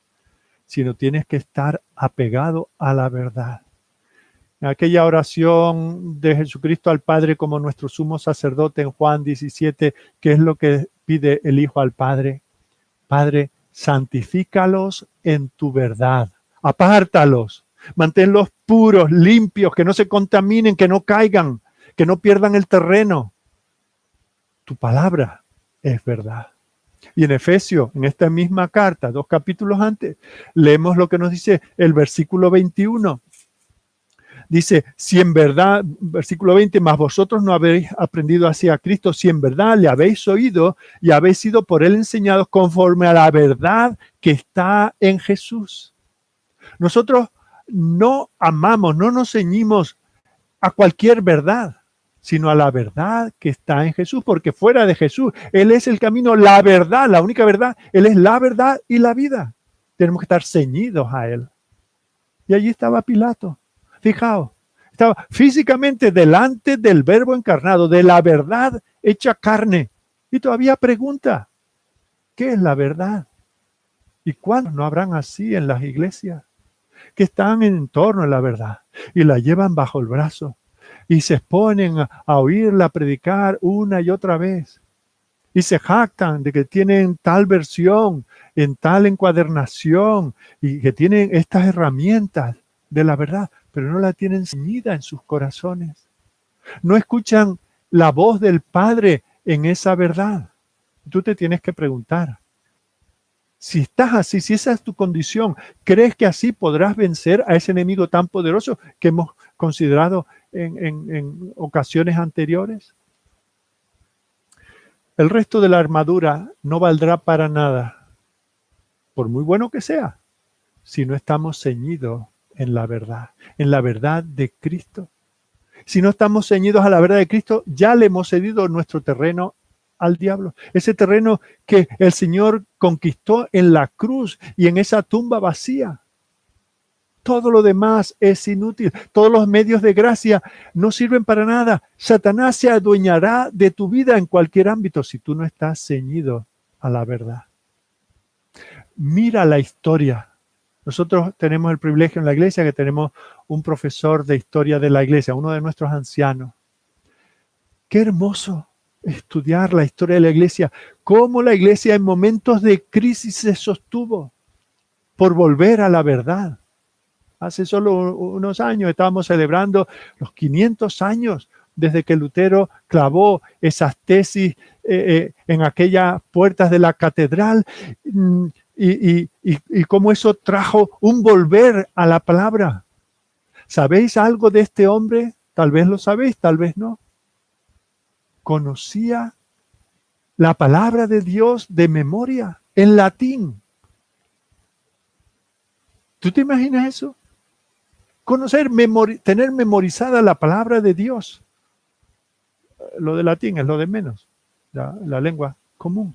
sino tienes que estar apegado a la verdad. En aquella oración de Jesucristo al Padre como nuestro sumo sacerdote en Juan 17, ¿qué es lo que pide el Hijo al Padre? Padre, santifícalos en tu verdad. Apártalos, manténlos puros, limpios, que no se contaminen, que no caigan, que no pierdan el terreno. Tu palabra es verdad. Y en Efesios, en esta misma carta, 2 capítulos antes, leemos lo que nos dice el versículo 21. Dice, si en verdad, versículo 20, más vosotros no habéis aprendido así a Cristo, si en verdad le habéis oído y habéis sido por él enseñados conforme a la verdad que está en Jesús. Nosotros no amamos, no nos ceñimos a cualquier verdad, sino a la verdad que está en Jesús, porque fuera de Jesús, Él es el camino, la verdad, la única verdad, Él es la verdad y la vida. Tenemos que estar ceñidos a Él. Y allí estaba Pilato. Fijaos, estaba físicamente delante del Verbo encarnado, de la verdad hecha carne. Y todavía pregunta, ¿qué es la verdad? ¿Y cuántos no habrán así en las iglesias? Que están en torno a la verdad y la llevan bajo el brazo y se exponen a oírla predicar una y otra vez. Y se jactan de que tienen tal versión, en tal encuadernación y que tienen estas herramientas de la verdad, pero no la tienen ceñida en sus corazones. No escuchan la voz del Padre en esa verdad. Tú te tienes que preguntar, si estás así, si esa es tu condición, ¿crees que así podrás vencer a ese enemigo tan poderoso que hemos considerado en ocasiones anteriores? El resto de la armadura no valdrá para nada, por muy bueno que sea, si no estamos ceñidos en la verdad de Cristo. Si no estamos ceñidos a la verdad de Cristo, ya le hemos cedido nuestro terreno al diablo. Ese terreno que el Señor conquistó en la cruz y en esa tumba vacía. Todo lo demás es inútil. Todos los medios de gracia no sirven para nada. Satanás se adueñará de tu vida en cualquier ámbito si tú no estás ceñido a la verdad. Mira la historia. Nosotros tenemos el privilegio en la iglesia que tenemos un profesor de historia de la iglesia, uno de nuestros ancianos. Qué hermoso estudiar la historia de la iglesia, cómo la iglesia en momentos de crisis se sostuvo por volver a la verdad. Hace solo unos años estábamos celebrando los 500 años desde que Lutero clavó esas tesis en aquellas puertas de la catedral y cómo eso trajo un volver a la palabra. ¿Sabéis algo de este hombre? Tal vez lo sabéis, tal vez no. Conocía la palabra de Dios de memoria, en latín. ¿Tú te imaginas eso? Conocer, tener memorizada la palabra de Dios. Lo de latín es lo de menos, la lengua común.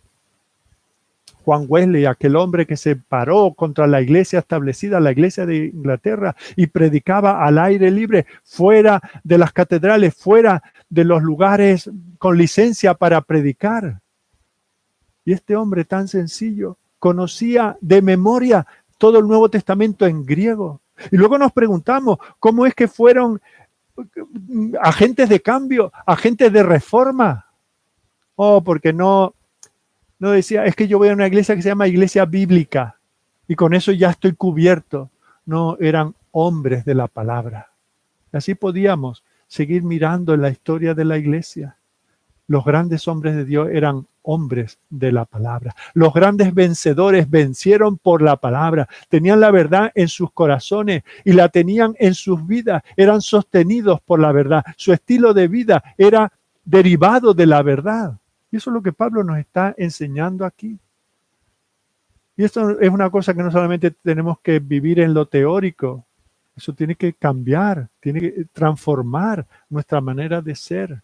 Juan Wesley, aquel hombre que se paró contra la iglesia establecida, la iglesia de Inglaterra, y predicaba al aire libre, fuera de las catedrales, fuera de los lugares con licencia para predicar. Y este hombre tan sencillo conocía de memoria todo el Nuevo Testamento en griego, Y luego nos preguntamos, ¿cómo es que fueron agentes de cambio, agentes de reforma? Oh, porque no decía, es que yo voy a una iglesia que se llama iglesia bíblica y con eso ya estoy cubierto. No, eran hombres de la palabra. Así podíamos seguir mirando en la historia de la iglesia. Los grandes hombres de Dios eran hombres de la palabra. Los grandes vencedores vencieron por la palabra. Tenían la verdad en sus corazones y la tenían en sus vidas. Eran sostenidos por la verdad. Su estilo de vida era derivado de la verdad. Y eso es lo que Pablo nos está enseñando aquí. Y esto es una cosa que no solamente tenemos que vivir en lo teórico. Eso tiene que cambiar, tiene que transformar nuestra manera de ser.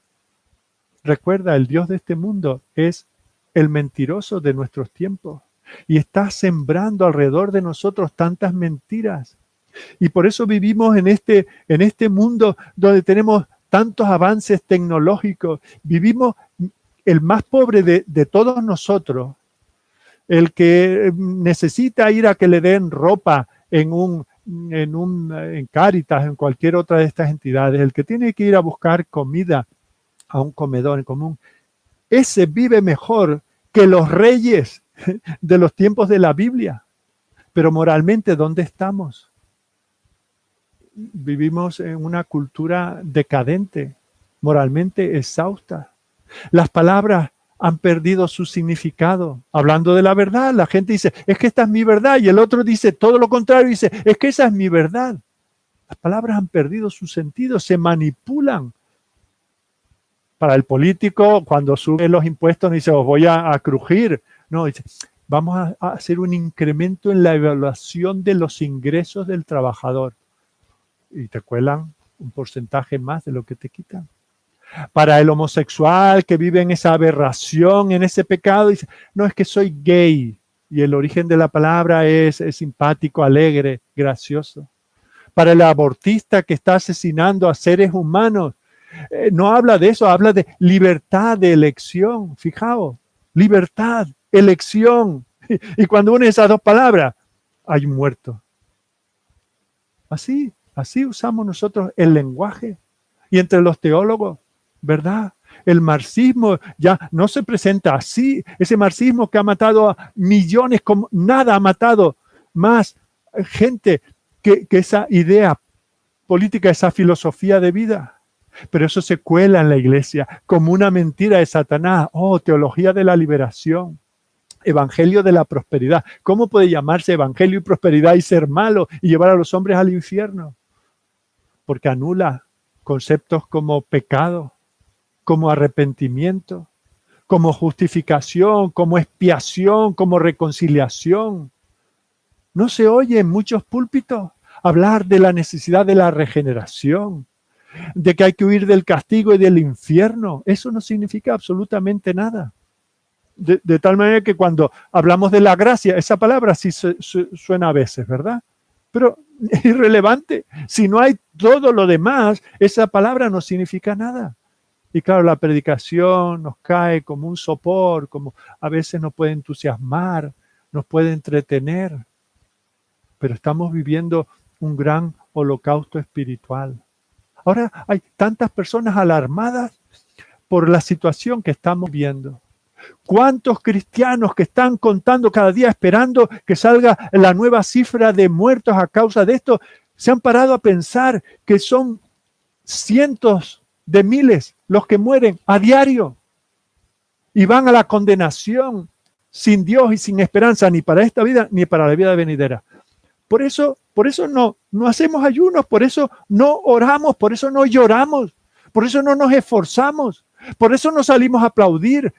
Recuerda, el Dios de este mundo es el mentiroso de nuestros tiempos y está sembrando alrededor de nosotros tantas mentiras. Y por eso vivimos en este mundo donde tenemos tantos avances tecnológicos. Vivimos el más pobre de todos nosotros, el que necesita ir a que le den ropa en Cáritas, en cualquier otra de estas entidades, el que tiene que ir a buscar comida a un comedor en común, ese vive mejor que los reyes de los tiempos de la Biblia. Pero moralmente, ¿dónde estamos? Vivimos en una cultura decadente, moralmente exhausta. Las palabras han perdido su significado. Hablando de la verdad, la gente dice, es que esta es mi verdad, y el otro dice todo lo contrario, dice, es que esa es mi verdad. Las palabras han perdido su sentido, se manipulan. Para el político, cuando sube los impuestos, no dice, os voy a crujir. No, dice, vamos a hacer un incremento en la evaluación de los ingresos del trabajador. Y te cuelan un porcentaje más de lo que te quitan. Para el homosexual que vive en esa aberración, en ese pecado, dice, no, es que soy gay. Y el origen de la palabra es simpático, alegre, gracioso. Para el abortista que está asesinando a seres humanos, no habla de eso, habla de libertad de elección. Fijaos, libertad, elección. Y cuando une esas dos palabras, hay un muerto. Así usamos nosotros el lenguaje. Y entre los teólogos, ¿verdad? El marxismo ya no se presenta así. Ese marxismo que ha matado a millones, como nada ha matado más gente que esa idea política, esa filosofía de vida. Pero eso se cuela en la iglesia como una mentira de Satanás. Oh, teología de la liberación, evangelio de la prosperidad. ¿Cómo puede llamarse evangelio y prosperidad y ser malo y llevar a los hombres al infierno? Porque anula conceptos como pecado, como arrepentimiento, como justificación, como expiación, como reconciliación. No se oye en muchos púlpitos hablar de la necesidad de la regeneración, de que hay que huir del castigo y del infierno. Eso no significa absolutamente nada. De tal manera que cuando hablamos de la gracia, esa palabra sí suena a veces, ¿verdad? Pero es irrelevante. Si no hay todo lo demás, esa palabra no significa nada. Y claro, la predicación nos cae como un sopor, como a veces nos puede entusiasmar, nos puede entretener. Pero estamos viviendo un gran holocausto espiritual. Ahora hay tantas personas alarmadas por la situación que estamos viendo. ¿Cuántos cristianos que están contando cada día esperando que salga la nueva cifra de muertos a causa de esto, se han parado a pensar que son cientos de miles los que mueren a diario y van a la condenación sin Dios y sin esperanza ni para esta vida ni para la vida venidera? Por eso no hacemos ayunos, por eso no oramos, por eso no lloramos, por eso no nos esforzamos, por eso no salimos a aplaudir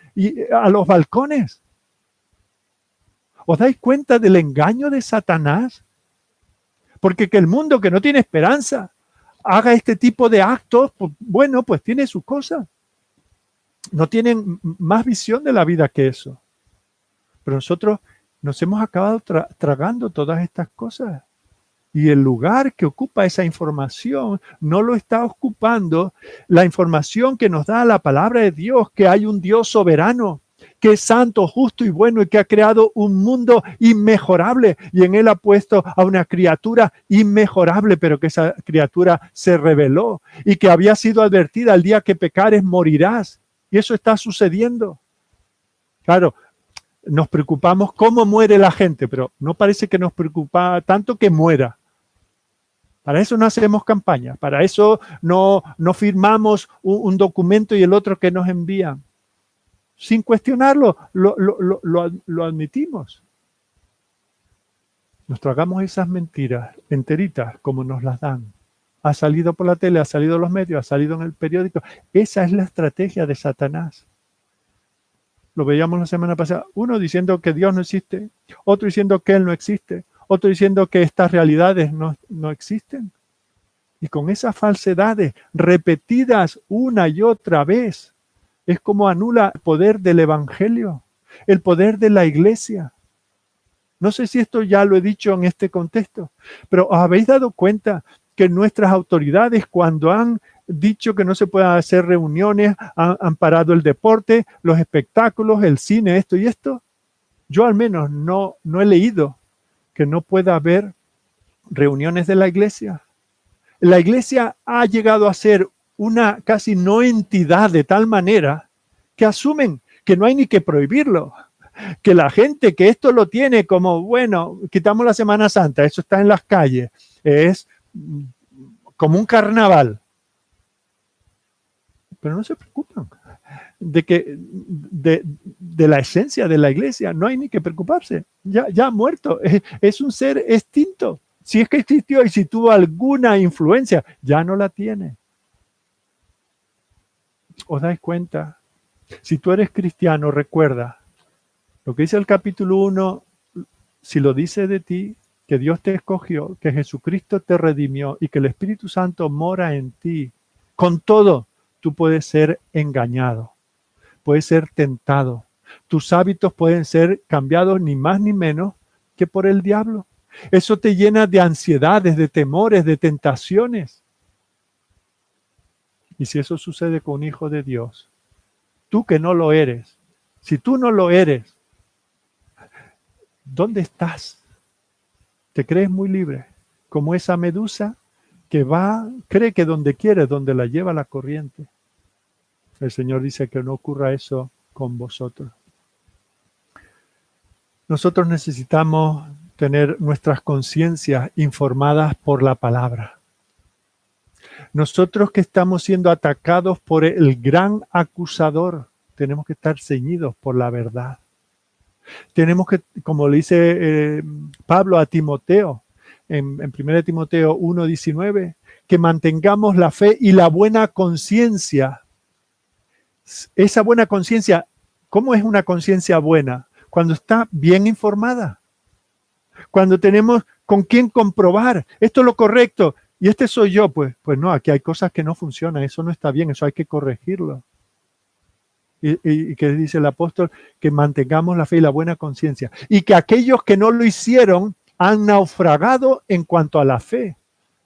a los balcones. ¿Os dais cuenta del engaño de Satanás? Porque que el mundo que no tiene esperanza haga este tipo de actos, pues, bueno, pues tiene su cosa. No tienen más visión de la vida que eso. Pero nosotros nos hemos acabado tragando todas estas cosas. Y el lugar que ocupa esa información no lo está ocupando la información que nos da la palabra de Dios, que hay un Dios soberano, que es santo, justo y bueno y que ha creado un mundo inmejorable y en él ha puesto a una criatura inmejorable, pero que esa criatura se rebeló y que había sido advertida: el día que pecares morirás. Y eso está sucediendo. Claro, nos preocupamos cómo muere la gente, pero no parece que nos preocupa tanto que muera. Para eso no hacemos campaña, para eso no firmamos un documento y el otro que nos envían. Sin cuestionarlo, lo admitimos. Nos tragamos esas mentiras enteritas como nos las dan. Ha salido por la tele, ha salido en los medios, ha salido en el periódico. Esa es la estrategia de Satanás. Lo veíamos la semana pasada. Uno diciendo que Dios no existe, otro diciendo que Él no existe, otro diciendo que estas realidades no existen. Y con esas falsedades repetidas una y otra vez, es como anula el poder del Evangelio, el poder de la iglesia. No sé si esto ya lo he dicho en este contexto, pero ¿os habéis dado cuenta que nuestras autoridades, cuando han dicho que no se pueden hacer reuniones, han parado el deporte, los espectáculos, el cine, esto y esto? Yo al menos no he leído que no pueda haber reuniones de la iglesia. La iglesia ha llegado a ser una casi no entidad de tal manera que asumen que no hay ni que prohibirlo, que la gente que esto lo tiene como, bueno, quitamos la Semana Santa, eso está en las calles, es como un carnaval. Pero no se preocupan de la esencia de la iglesia, no hay ni que preocuparse, ya ha muerto, es un ser extinto. Si es que existió y si tuvo alguna influencia, ya no la tiene. ¿Os dais cuenta? Si tú eres cristiano, recuerda, lo que dice el capítulo 1, si lo dice de ti, que Dios te escogió, que Jesucristo te redimió y que el Espíritu Santo mora en ti, con todo, tú puedes ser engañado, puedes ser tentado. Tus hábitos pueden ser cambiados ni más ni menos que por el diablo. Eso te llena de ansiedades, de temores, de tentaciones. Y si eso sucede con un hijo de Dios, tú que no lo eres, si tú no lo eres, ¿dónde estás? ¿Te crees muy libre? Como esa medusa que cree que donde quiere, donde la lleva la corriente. El Señor dice que no ocurra eso con vosotros. Nosotros necesitamos tener nuestras conciencias informadas por la palabra. Nosotros que estamos siendo atacados por el gran acusador, tenemos que estar ceñidos por la verdad. Tenemos que, como le dice Pablo a Timoteo, en 1 Timoteo 1:19, que mantengamos la fe y la buena conciencia. Esa buena conciencia, ¿cómo es una conciencia buena? Cuando está bien informada. Cuando tenemos con quién comprobar, esto es lo correcto y este soy yo, pues no, aquí hay cosas que no funcionan, eso no está bien, eso hay que corregirlo. Y que dice el apóstol, que mantengamos la fe y la buena conciencia. Y que aquellos que no lo hicieron han naufragado en cuanto a la fe.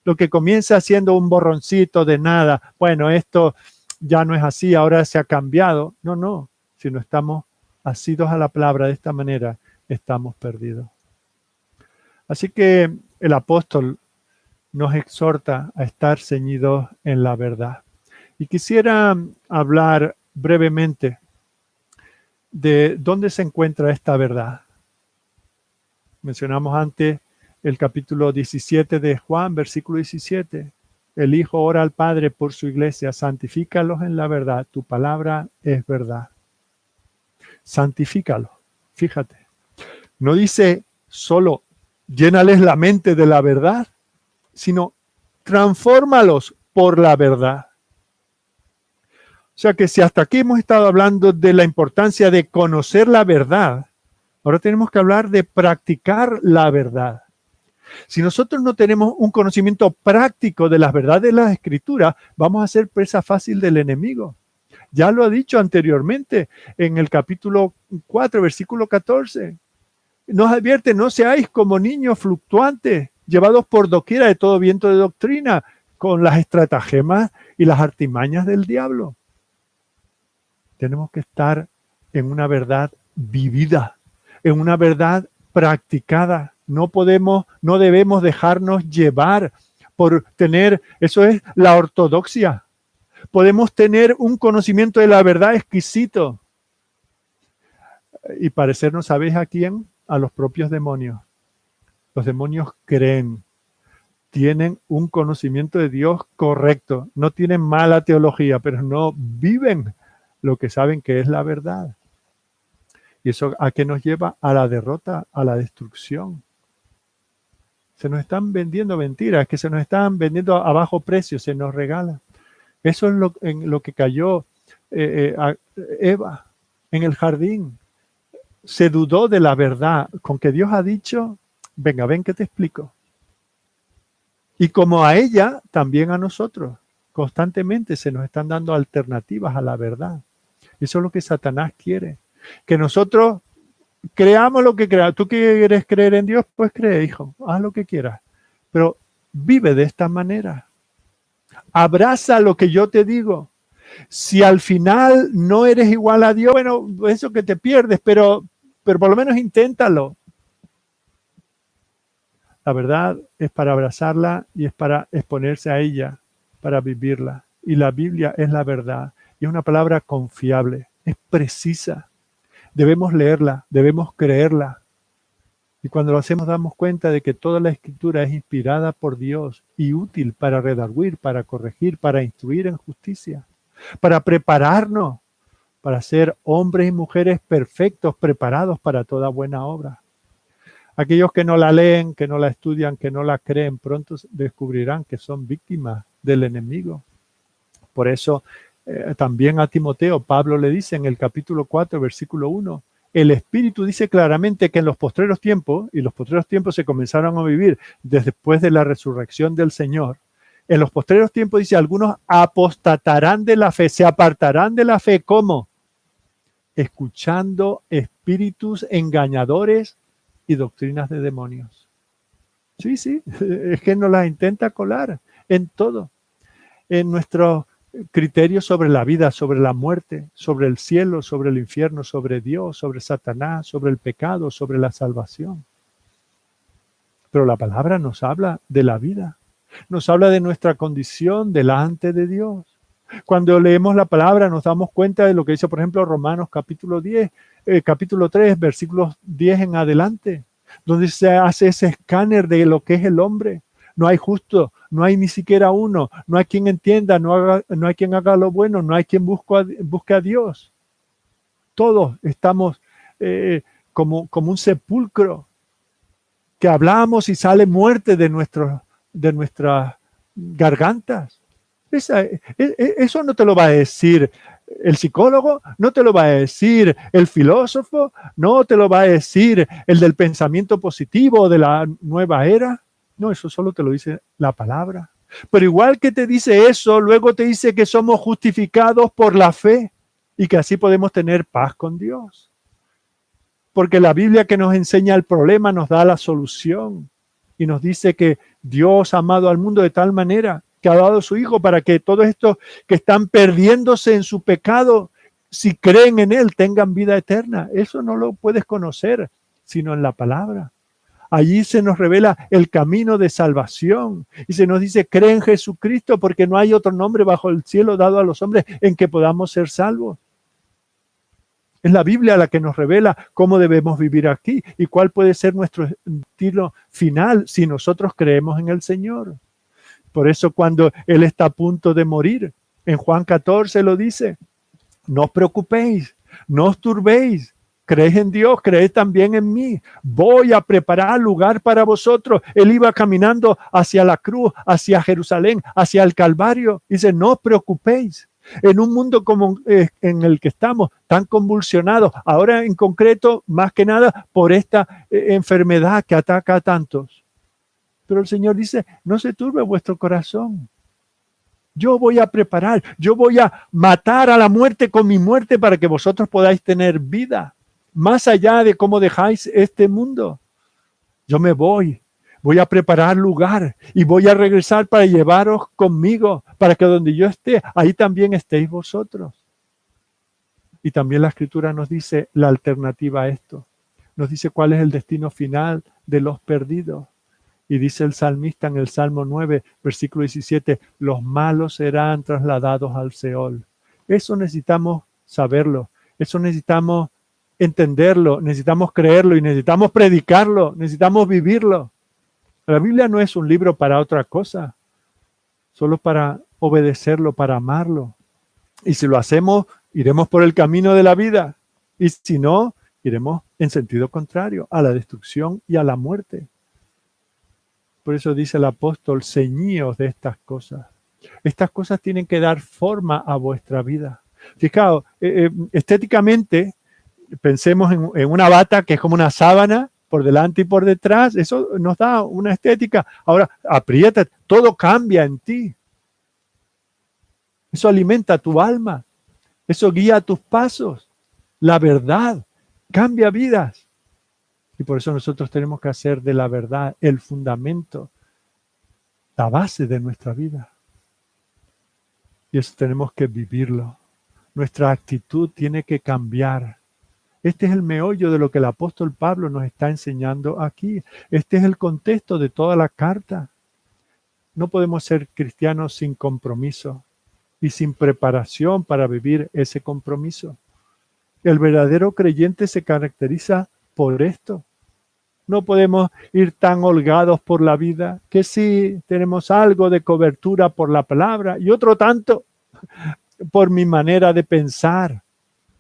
Lo que comienza siendo un borroncito de nada, bueno, esto ya no es así, ahora se ha cambiado. No, si no estamos asidos a la palabra de esta manera, estamos perdidos. Así que el apóstol nos exhorta a estar ceñidos en la verdad. Y quisiera hablar brevemente de dónde se encuentra esta verdad. Mencionamos antes el capítulo 17 de Juan, versículo 17. El Hijo ora al Padre por su iglesia, santifícalos en la verdad, tu palabra es verdad. Santifícalos, fíjate. No dice solo llénales la mente de la verdad, sino transfórmalos por la verdad. O sea que si hasta aquí hemos estado hablando de la importancia de conocer la verdad, ahora tenemos que hablar de practicar la verdad. Si nosotros no tenemos un conocimiento práctico de las verdades de las Escrituras, vamos a ser presa fácil del enemigo. Ya lo ha dicho anteriormente en el capítulo 4, versículo 14. Nos advierte, no seáis como niños fluctuantes, llevados por doquiera de todo viento de doctrina, con las estratagemas y las artimañas del diablo. Tenemos que estar en una verdad vivida, en una verdad practicada. No debemos dejarnos llevar por tener, eso es la ortodoxia. Podemos tener un conocimiento de la verdad exquisito y parecernos, ¿sabéis a quién? A los propios demonios. Los demonios creen, tienen un conocimiento de Dios correcto, no tienen mala teología, pero no viven lo que saben que es la verdad. ¿Y eso a qué nos lleva? A la derrota, a la destrucción. Se nos están vendiendo mentiras, que se nos están vendiendo a bajo precio, se nos regala. Eso es en lo que cayó Eva en el jardín. Se dudó de la verdad, con que Dios ha dicho, venga, ven que te explico. Y como a ella, también a nosotros, constantemente se nos están dando alternativas a la verdad. Eso es lo que Satanás quiere, que nosotros creamos lo que creamos. Tú quieres creer en Dios, pues cree, hijo, haz lo que quieras. Pero vive de esta manera. Abraza lo que yo te digo. Si al final no eres igual a Dios, bueno, eso que te pierdes, pero por lo menos inténtalo. La verdad es para abrazarla y es para exponerse a ella, para vivirla. Y la Biblia es la verdad. Y es una palabra confiable, es precisa. Debemos leerla, debemos creerla. Y cuando lo hacemos damos cuenta de que toda la Escritura es inspirada por Dios y útil para redarguir, para corregir, para instruir en justicia, para prepararnos, para ser hombres y mujeres perfectos, preparados para toda buena obra. Aquellos que no la leen, que no la estudian, que no la creen, pronto descubrirán que son víctimas del enemigo. Por eso también a Timoteo, Pablo le dice en el capítulo 4, versículo 1, el Espíritu dice claramente que en los postreros tiempos, y los postreros tiempos se comenzaron a vivir después de la resurrección del Señor, en los postreros tiempos dice, algunos apostatarán de la fe, se apartarán de la fe, ¿cómo? Escuchando espíritus engañadores y doctrinas de demonios. Sí, es que nos las intenta colar en todo, en nuestros criterios sobre la vida, sobre la muerte, sobre el cielo, sobre el infierno, sobre Dios, sobre Satanás, sobre el pecado, sobre la salvación. Pero la palabra nos habla de la vida, nos habla de nuestra condición delante de Dios. Cuando leemos la palabra nos damos cuenta de lo que dice, por ejemplo, Romanos capítulo 3, versículos 10 en adelante, donde se hace ese escáner de lo que es el hombre. No hay justo, no hay ni siquiera uno, no hay quien entienda, no hay quien haga lo bueno, no hay quien busque a Dios. Todos estamos como un sepulcro que hablamos y sale muerte de nuestras gargantas. Eso no te lo va a decir el psicólogo, no te lo va a decir el filósofo, no te lo va a decir el del pensamiento positivo de la nueva era. No, eso solo te lo dice la palabra. Pero igual que te dice eso, luego te dice que somos justificados por la fe y que así podemos tener paz con Dios. Porque la Biblia que nos enseña el problema nos da la solución y nos dice que Dios ha amado al mundo de tal manera que ha dado a su Hijo para que todos estos que están perdiéndose en su pecado, si creen en Él, tengan vida eterna. Eso no lo puedes conocer, sino en la palabra. Allí se nos revela el camino de salvación y se nos dice, cree en Jesucristo porque no hay otro nombre bajo el cielo dado a los hombres en que podamos ser salvos. Es la Biblia la que nos revela cómo debemos vivir aquí y cuál puede ser nuestro destino final si nosotros creemos en el Señor. Por eso cuando Él está a punto de morir, en Juan 14 lo dice, no os preocupéis, no os turbéis, creed en Dios, creed también en mí, voy a preparar lugar para vosotros. Él iba caminando hacia la cruz, hacia Jerusalén, hacia el Calvario, dice, no os preocupéis. En un mundo como en el que estamos, tan convulsionados, ahora en concreto, más que nada, por esta enfermedad que ataca a tantos. Pero el Señor dice, no se turbe vuestro corazón. Yo voy a preparar, yo voy a matar a la muerte con mi muerte para que vosotros podáis tener vida, más allá de cómo dejáis este mundo. Yo me voy a preparar lugar y voy a regresar para llevaros conmigo, para que donde yo esté, ahí también estéis vosotros. Y también la Escritura nos dice la alternativa a esto. Nos dice cuál es el destino final de los perdidos. Y dice el salmista en el Salmo 9, versículo 17, los malos serán trasladados al Seol. Eso necesitamos saberlo, eso necesitamos entenderlo, necesitamos creerlo y necesitamos predicarlo, necesitamos vivirlo. La Biblia no es un libro para otra cosa, solo para obedecerlo, para amarlo. Y si lo hacemos, iremos por el camino de la vida. Y si no, iremos en sentido contrario, a la destrucción y a la muerte. Por eso dice el apóstol, ceñíos de estas cosas. Estas cosas tienen que dar forma a vuestra vida. Fijaos, estéticamente, pensemos en una bata que es como una sábana, por delante y por detrás, eso nos da una estética. Ahora, aprieta, todo cambia en ti. Eso alimenta tu alma, eso guía tus pasos. La verdad cambia vidas. Y por eso nosotros tenemos que hacer de la verdad el fundamento, la base de nuestra vida. Y eso tenemos que vivirlo. Nuestra actitud tiene que cambiar. Este es el meollo de lo que el apóstol Pablo nos está enseñando aquí. Este es el contexto de toda la carta. No podemos ser cristianos sin compromiso y sin preparación para vivir ese compromiso. El verdadero creyente se caracteriza por esto. No podemos ir tan holgados por la vida, que sí tenemos algo de cobertura por la palabra y otro tanto por mi manera de pensar.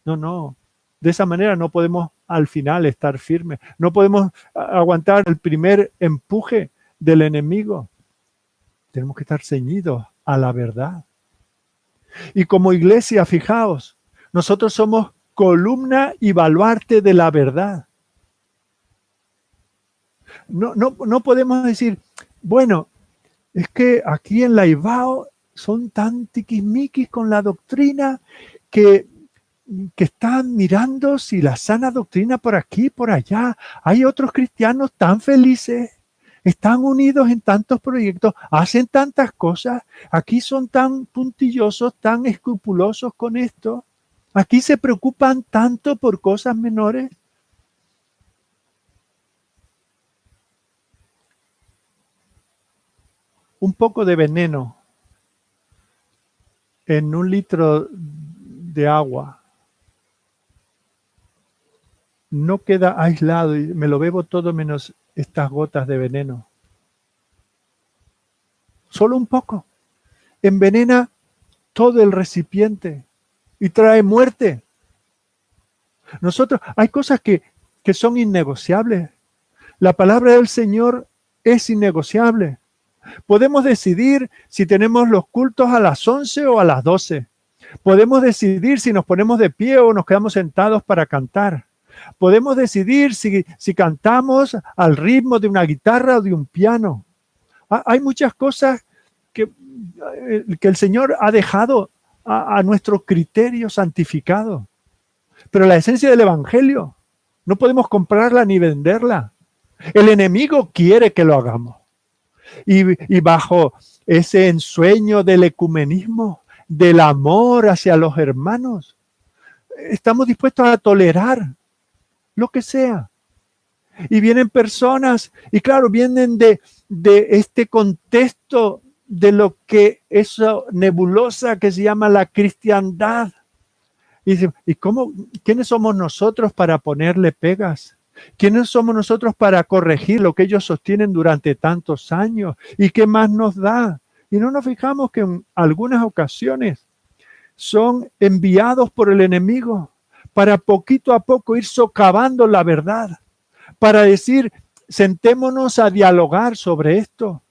No. De esa manera no podemos al final estar firmes. No podemos aguantar el primer empuje del enemigo. Tenemos que estar ceñidos a la verdad. Y como iglesia, fijaos, nosotros somos columna y baluarte de la verdad. No podemos decir, bueno, es que aquí en la IVAO son tan tiquismiquis con la doctrina que están mirando si la sana doctrina por aquí, por allá. Hay otros cristianos tan felices, están unidos en tantos proyectos, hacen tantas cosas. Aquí son tan puntillosos, tan escrupulosos con esto. Aquí se preocupan tanto por cosas menores. Un poco de veneno en 1 litro de agua no queda aislado y me lo bebo todo menos estas gotas de veneno. Solo un poco. Envenena todo el recipiente y trae muerte. Hay cosas que son innegociables. La palabra del Señor es innegociable. Podemos decidir si tenemos los cultos a las 11 o a las 12. Podemos decidir si nos ponemos de pie o nos quedamos sentados para cantar. Podemos decidir si cantamos al ritmo de una guitarra o de un piano. Hay muchas cosas que el Señor ha dejado a nuestro criterio santificado. Pero la esencia del Evangelio no podemos comprarla ni venderla. El enemigo quiere que lo hagamos. Y bajo ese ensueño del ecumenismo, del amor hacia los hermanos, estamos dispuestos a tolerar lo que sea. Y vienen personas, y claro, vienen de este contexto de lo que esa nebulosa que se llama la cristiandad. Y dicen, ¿quiénes somos nosotros para ponerle pegas? ¿Quiénes somos nosotros para corregir lo que ellos sostienen durante tantos años? ¿Y qué más nos da? Y no nos fijamos que en algunas ocasiones son enviados por el enemigo para poquito a poco ir socavando la verdad, para decir, sentémonos a dialogar sobre esto.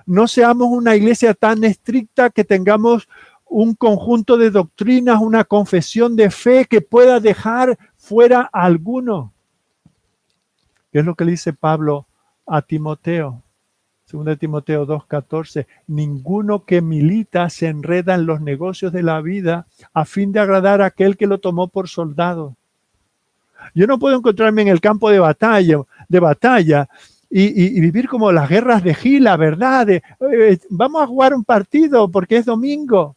No seamos una iglesia tan estricta que tengamos un conjunto de doctrinas, una confesión de fe que pueda dejar fuera a alguno. ¿Qué es lo que le dice Pablo a Timoteo? 2 Timoteo 2:14. Ninguno que milita se enreda en los negocios de la vida a fin de agradar a aquel que lo tomó por soldado. Yo no puedo encontrarme en el campo de batalla y vivir como las guerras de Gila, ¿verdad? Vamos a jugar un partido porque es domingo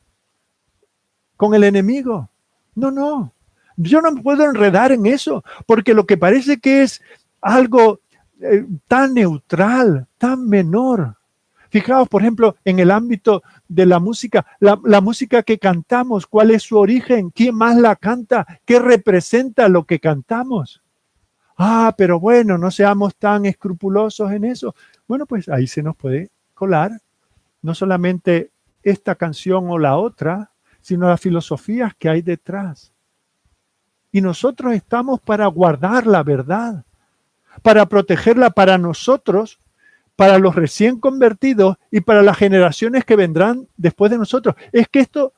con el enemigo. No. Yo no me puedo enredar en eso, porque lo que parece que es algo tan neutral, tan menor. Fijaos, por ejemplo, en el ámbito de la música, la música que cantamos, ¿cuál es su origen? ¿Quién más la canta? ¿Qué representa lo que cantamos? Ah, pero bueno, no seamos tan escrupulosos en eso. Bueno, pues ahí se nos puede colar no solamente esta canción o la otra, sino las filosofías que hay detrás. Y nosotros estamos para guardar la verdad, para protegerla para nosotros, para los recién convertidos y para las generaciones que vendrán después de nosotros. Es que esto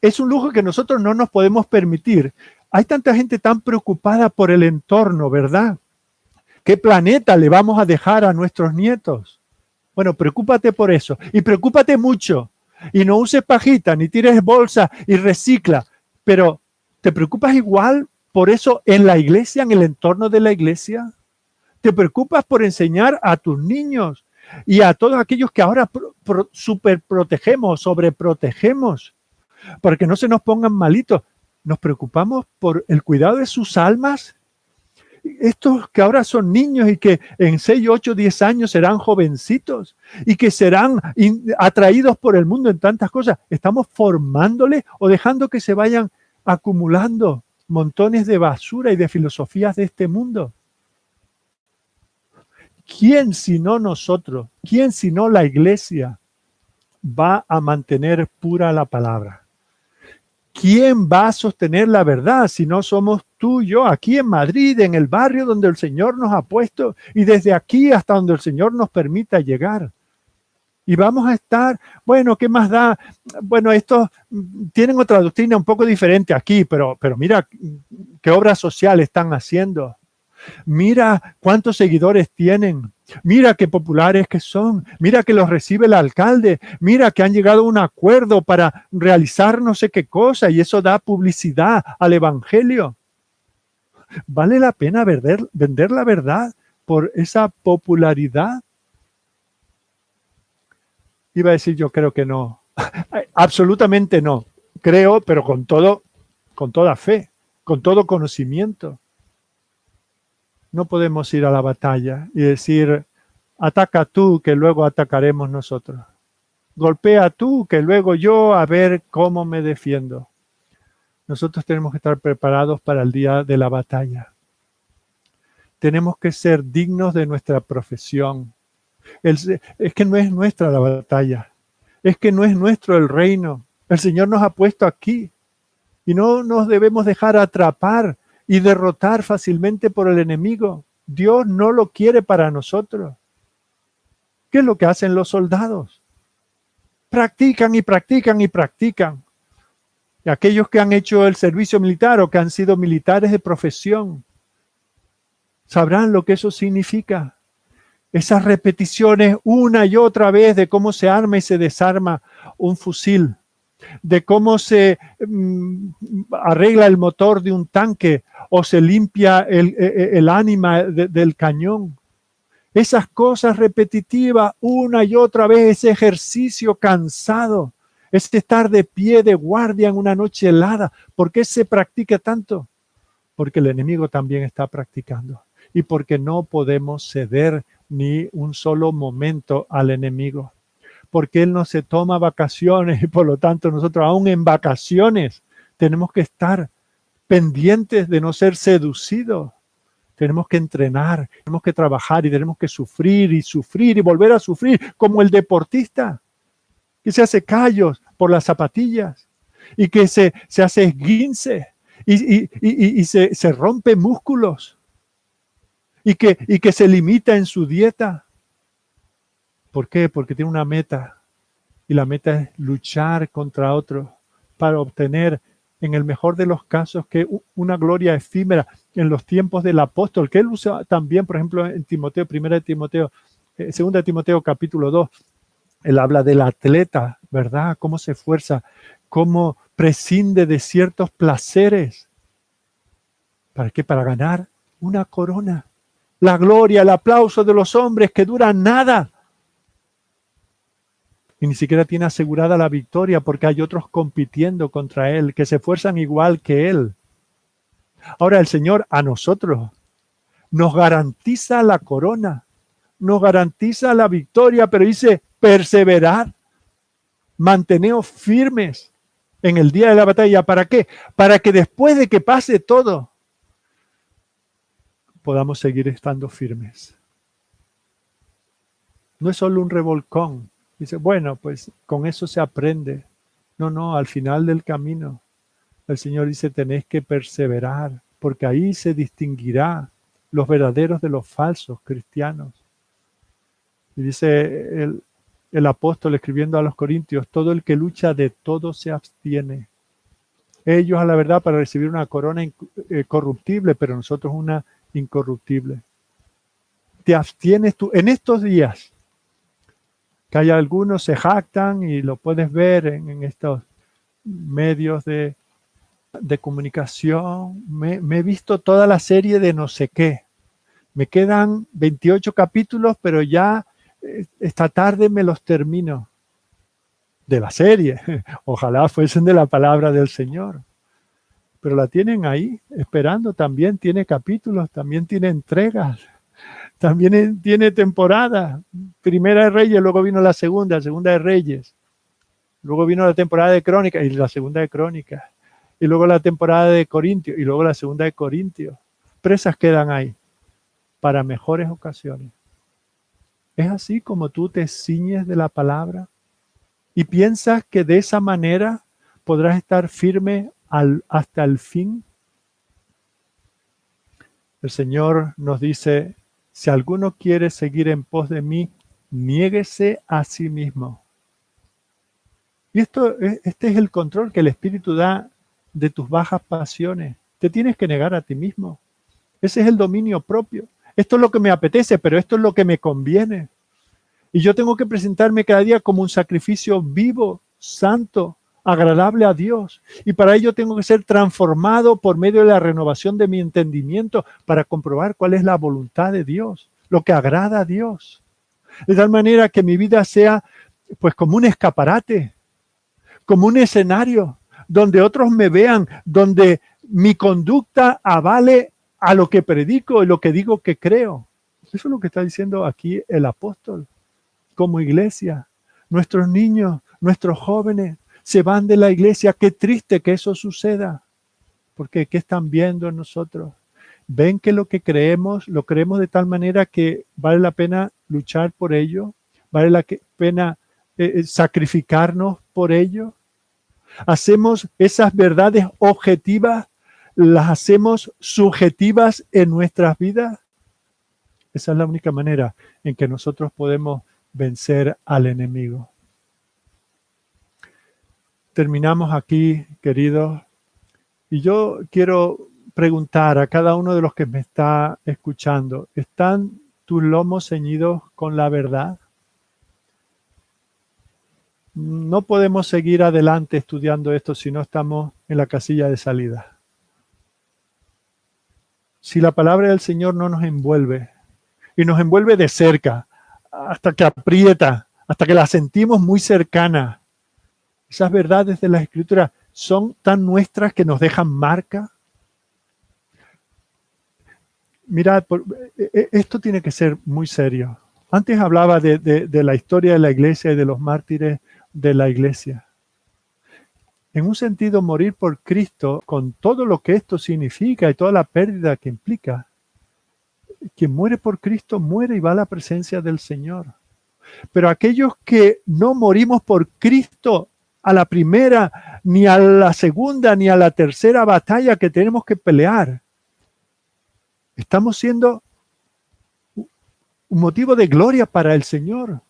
es un lujo que nosotros no nos podemos permitir. Hay tanta gente tan preocupada por el entorno, ¿verdad? ¿Qué planeta le vamos a dejar a nuestros nietos? Bueno, preocúpate por eso y preocúpate mucho. Y no uses pajita, ni tires bolsa y recicla. Pero, ¿te preocupas igual por eso en la iglesia, en el entorno de la iglesia? ¿Te preocupas por enseñar a tus niños y a todos aquellos que ahora superprotegemos, sobreprotegemos, para que no se nos pongan malitos? ¿Nos preocupamos por el cuidado de sus almas? Estos que ahora son niños y que en 6, 8, 10 años serán jovencitos y que serán atraídos por el mundo en tantas cosas, ¿estamos formándoles o dejando que se vayan acumulando montones de basura y de filosofías de este mundo? ¿Quién sino nosotros, quién sino la iglesia va a mantener pura la palabra? ¿Quién va a sostener la verdad si no somos tú y yo aquí en Madrid, en el barrio donde el Señor nos ha puesto y desde aquí hasta donde el Señor nos permita llegar? Y vamos a estar, bueno, ¿qué más da? Bueno, estos tienen otra doctrina un poco diferente aquí, pero mira qué obra social están haciendo. Mira cuántos seguidores tienen. Mira qué populares que son. Mira que los recibe el alcalde. Mira que han llegado a un acuerdo para realizar no sé qué cosa y eso da publicidad al evangelio. ¿Vale la pena vender la verdad por esa popularidad? Iba a decir yo creo que no. Absolutamente no. Creo, pero con toda fe, con todo conocimiento. No podemos ir a la batalla y decir, ataca tú, que luego atacaremos nosotros. Golpea tú, que luego yo a ver cómo me defiendo. Nosotros tenemos que estar preparados para el día de la batalla. Tenemos que ser dignos de nuestra profesión. Es que no es nuestra la batalla. Es que no es nuestro el reino. El Señor nos ha puesto aquí y no nos debemos dejar atrapar y derrotar fácilmente por el enemigo. Dios no lo quiere para nosotros. ¿Qué es lo que hacen los soldados? Practican y practican y practican. Y aquellos que han hecho el servicio militar o que han sido militares de profesión sabrán lo que eso significa. Esas repeticiones una y otra vez de cómo se arma y se desarma un fusil, de cómo se arregla el motor de un tanque o se limpia el ánima del cañón. Esas cosas repetitivas una y otra vez, ese ejercicio cansado, ese estar de pie de guardia en una noche helada. ¿Por qué se practica tanto? Porque el enemigo también está practicando y porque no podemos ceder ni un solo momento al enemigo. Porque él no se toma vacaciones y por lo tanto nosotros aún en vacaciones tenemos que estar pendientes de no ser seducidos. Tenemos que entrenar, tenemos que trabajar y tenemos que sufrir y volver a sufrir como el deportista que se hace callos por las zapatillas y que se hace esguince y se rompe músculos y que se limita en su dieta. ¿Por qué? Porque tiene una meta y la meta es luchar contra otro para obtener, en el mejor de los casos, que una gloria efímera en los tiempos del apóstol, que él usa también, por ejemplo, en Timoteo, 2 de Timoteo capítulo 2, él habla del atleta, ¿verdad? Cómo se esfuerza, cómo prescinde de ciertos placeres. ¿Para qué? Para ganar una corona. La gloria, el aplauso de los hombres que duran nada. y ni siquiera tiene asegurada la victoria porque hay otros compitiendo contra él, que se esfuerzan igual que él. Ahora el Señor a nosotros nos garantiza la corona, nos garantiza la victoria, pero dice, perseverad, manteneos firmes en el día de la batalla. ¿Para qué? Para que después de que pase todo, podamos seguir estando firmes. No es solo un revolcón. Dice, bueno, pues con eso se aprende. No, al final del camino, el Señor dice, tenéis que perseverar, porque ahí se distinguirá los verdaderos de los falsos cristianos. Y dice el apóstol escribiendo a los Corintios, todo el que lucha de todo se abstiene. Ellos a la verdad para recibir una corona corruptible, pero nosotros una incorruptible. Te abstienes tú en estos días, que hay algunos se jactan y lo puedes ver en estos medios de comunicación. Me he visto toda la serie de no sé qué. Me quedan 28 capítulos, pero ya esta tarde me los termino. De la serie. Ojalá fuesen de la palabra del Señor. Pero la tienen ahí, esperando. También tiene capítulos, también tiene entregas, también tiene temporada. Primera de Reyes, luego vino la segunda de Reyes. Luego vino la temporada de Crónicas y la segunda de Crónicas. Y luego la temporada de Corintios y luego la segunda de Corintios. Presas quedan ahí para mejores ocasiones. ¿Es así como tú te ciñes de la palabra? ¿Y piensas que de esa manera podrás estar firme hasta el fin? El Señor nos dice, si alguno quiere seguir en pos de mí, niéguese a sí mismo. Y este es el control que el Espíritu da de tus bajas pasiones. Te tienes que negar a ti mismo. Ese es el dominio propio. Esto es lo que me apetece, pero esto es lo que me conviene. Y yo tengo que presentarme cada día como un sacrificio vivo, santo, agradable a Dios. Y para ello tengo que ser transformado por medio de la renovación de mi entendimiento para comprobar cuál es la voluntad de Dios, lo que agrada a Dios. De tal manera que mi vida sea pues como un escaparate, como un escenario donde otros me vean, donde mi conducta avale a lo que predico y lo que digo que creo. Eso es lo que está diciendo aquí el apóstol. Como iglesia, nuestros niños, nuestros jóvenes se van de la iglesia. Qué triste que eso suceda. Porque ¿qué están viendo en nosotros? Ven que lo que creemos, lo creemos de tal manera que vale la pena luchar por ello, vale la pena sacrificarnos por ello. Hacemos esas verdades objetivas, las hacemos subjetivas en nuestras vidas. Esa es la única manera en que nosotros podemos vencer al enemigo. Terminamos aquí, queridos, y yo quiero preguntar a cada uno de los que me está escuchando, ¿están tus lomos ceñidos con la verdad? No podemos seguir adelante estudiando esto si no estamos en la casilla de salida. Si la palabra del Señor no nos envuelve, y nos envuelve de cerca, hasta que aprieta, hasta que la sentimos muy cercana. Esas verdades de la Escritura son tan nuestras que nos dejan marca. Mirad, esto tiene que ser muy serio. Antes hablaba de la historia de la iglesia y de los mártires de la iglesia. En un sentido, morir por Cristo, con todo lo que esto significa y toda la pérdida que implica, quien muere por Cristo muere y va a la presencia del Señor. Pero aquellos que no morimos por Cristo a la primera, ni a la segunda, ni a la tercera batalla que tenemos que pelear, estamos siendo un motivo de gloria para el Señor.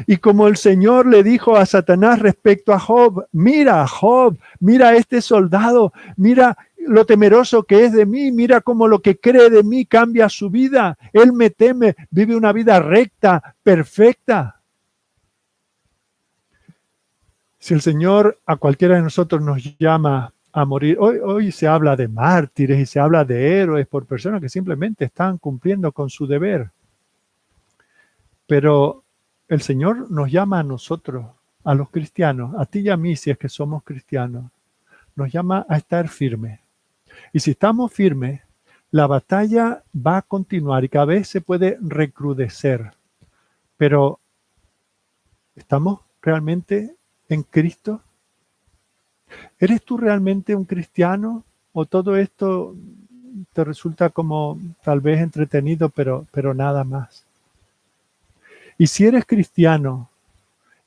Y como el Señor le dijo a Satanás respecto a Job, mira a este soldado, mira lo temeroso que es de mí, mira cómo lo que cree de mí cambia su vida. Él me teme, vive una vida recta, perfecta. Si el Señor a cualquiera de nosotros nos llama a morir, hoy se habla de mártires y se habla de héroes por personas que simplemente están cumpliendo con su deber. Pero el Señor nos llama a nosotros, a los cristianos, a ti y a mí si es que somos cristianos, nos llama a estar firmes. Y si estamos firmes, la batalla va a continuar y cada vez se puede recrudecer. Pero, ¿estamos realmente en Cristo? ¿Eres tú realmente un cristiano? ¿O todo esto te resulta como tal vez entretenido, pero nada más? Y si eres cristiano,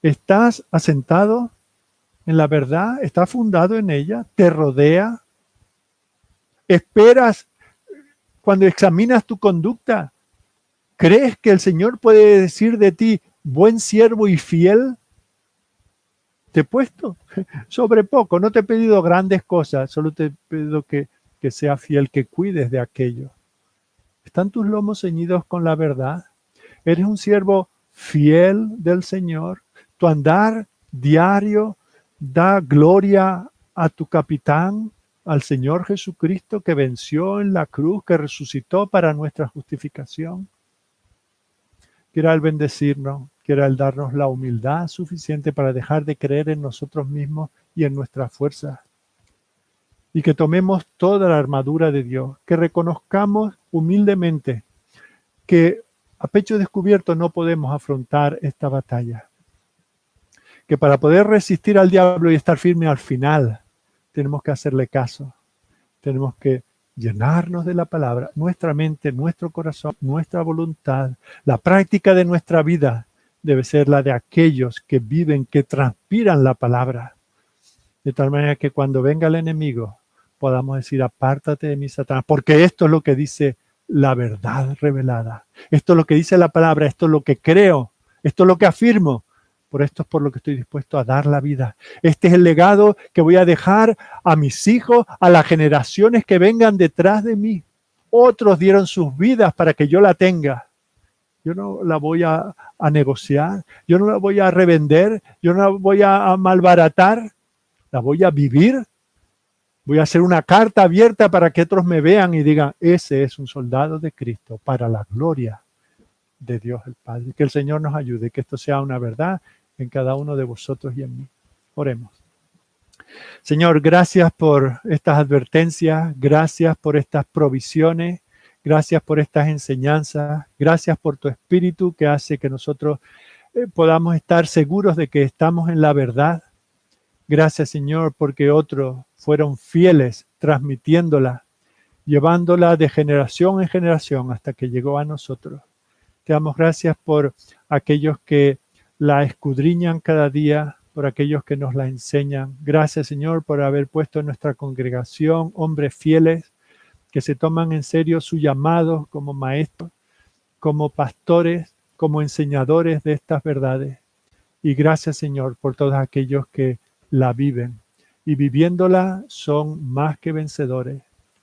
¿estás asentado en la verdad? ¿Estás fundado en ella? ¿Te rodea? ¿Esperas cuando examinas tu conducta? ¿Crees que el Señor puede decir de ti, buen siervo y fiel? Te he puesto sobre poco, no te he pedido grandes cosas, solo te he pedido que seas fiel, que cuides de aquello. ¿Están tus lomos ceñidos con la verdad? ¿Eres un siervo fiel del Señor? ¿Tu andar diario da gloria a tu capitán, al Señor Jesucristo, que venció en la cruz, que resucitó para nuestra justificación? Quiera Él bendecirnos, quiera Él darnos la humildad suficiente para dejar de creer en nosotros mismos y en nuestras fuerzas. Y que tomemos toda la armadura de Dios, que reconozcamos humildemente que a pecho descubierto no podemos afrontar esta batalla. Que para poder resistir al diablo y estar firme al final, tenemos que hacerle caso. Tenemos que llenarnos de la palabra, nuestra mente, nuestro corazón, nuestra voluntad. La práctica de nuestra vida debe ser la de aquellos que viven, que transpiran la palabra. De tal manera que cuando venga el enemigo podamos decir, apártate de mí, Satanás, porque esto es lo que dice la verdad revelada. Esto es lo que dice la palabra, esto es lo que creo, esto es lo que afirmo. Por esto es por lo que estoy dispuesto a dar la vida. Este es el legado que voy a dejar a mis hijos, a las generaciones que vengan detrás de mí. Otros dieron sus vidas para que yo la tenga. Yo no la voy a negociar, yo no la voy a revender, yo no la voy a malbaratar, la voy a vivir. Voy a hacer una carta abierta para que otros me vean y digan, ese es un soldado de Cristo para la gloria de Dios el Padre. Que el Señor nos ayude, que esto sea una verdad en cada uno de vosotros y en mí. Oremos. Señor, gracias por estas advertencias, gracias por estas provisiones, gracias por estas enseñanzas, gracias por tu Espíritu que hace que nosotros podamos estar seguros de que estamos en la verdad. Gracias, Señor, porque otros fueron fieles transmitiéndola, llevándola de generación en generación hasta que llegó a nosotros. Te damos gracias por aquellos que la escudriñan cada día, por aquellos que nos la enseñan. Gracias, Señor, por haber puesto en nuestra congregación hombres fieles que se toman en serio su llamado como maestros, como pastores, como enseñadores de estas verdades. Y gracias, Señor, por todos aquellos que la viven y viviéndola son más que vencedores.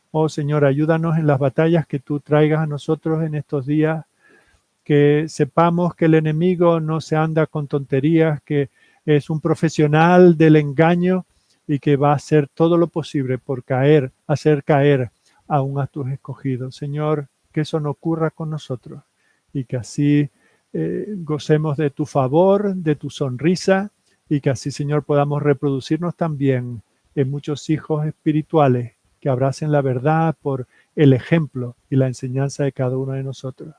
Oh Señor, ayúdanos en las batallas que tú traigas a nosotros en estos días, que sepamos que el enemigo no se anda con tonterías, que es un profesional del engaño y que va a hacer todo lo posible por hacer caer aún a tus escogidos. Señor, que eso no ocurra con nosotros y que así gocemos de tu favor, de tu sonrisa, y que así, Señor, podamos reproducirnos también en muchos hijos espirituales que abracen la verdad por el ejemplo y la enseñanza de cada uno de nosotros.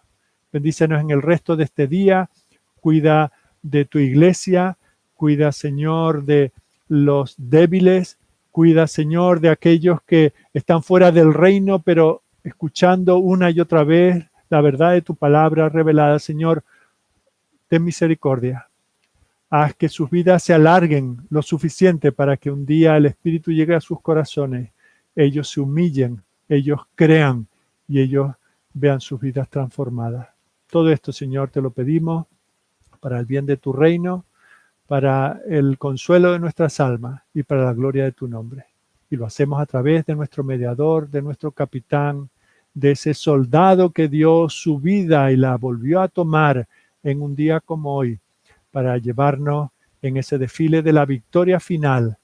Bendícenos en el resto de este día, cuida de tu iglesia, cuida, Señor, de los débiles, cuida, Señor, de aquellos que están fuera del reino, pero escuchando una y otra vez la verdad de tu palabra revelada. Señor, ten misericordia. Haz que sus vidas se alarguen lo suficiente para que un día el Espíritu llegue a sus corazones, ellos se humillen, ellos crean y ellos vean sus vidas transformadas. Todo esto, Señor, te lo pedimos para el bien de tu reino, para el consuelo de nuestras almas y para la gloria de tu nombre. Y lo hacemos a través de nuestro mediador, de nuestro capitán, de ese soldado que dio su vida y la volvió a tomar en un día como hoy, para llevarnos en ese desfile de la victoria final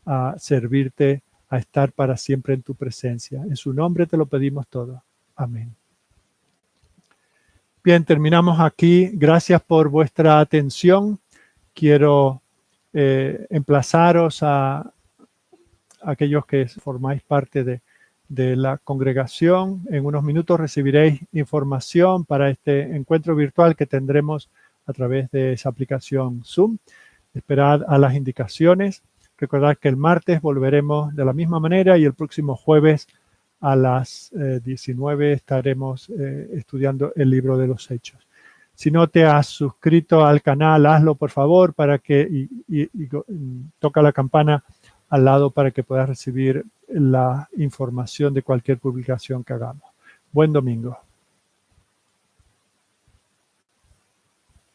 a servirte, a estar para siempre en tu presencia. En su nombre te lo pedimos todo. Amén. Bien, terminamos aquí. Gracias por vuestra atención. Quiero emplazaros a aquellos que formáis parte de la congregación. En unos minutos recibiréis información para este encuentro virtual que tendremos a través de esa aplicación Zoom. Esperad a las indicaciones. Recordad que el martes volveremos de la misma manera y el próximo jueves a las 19 estaremos estudiando el libro de los Hechos. Si no te has suscrito al canal, hazlo por favor para que toca la campana al lado para que puedas recibir la información de cualquier publicación que hagamos. Buen domingo.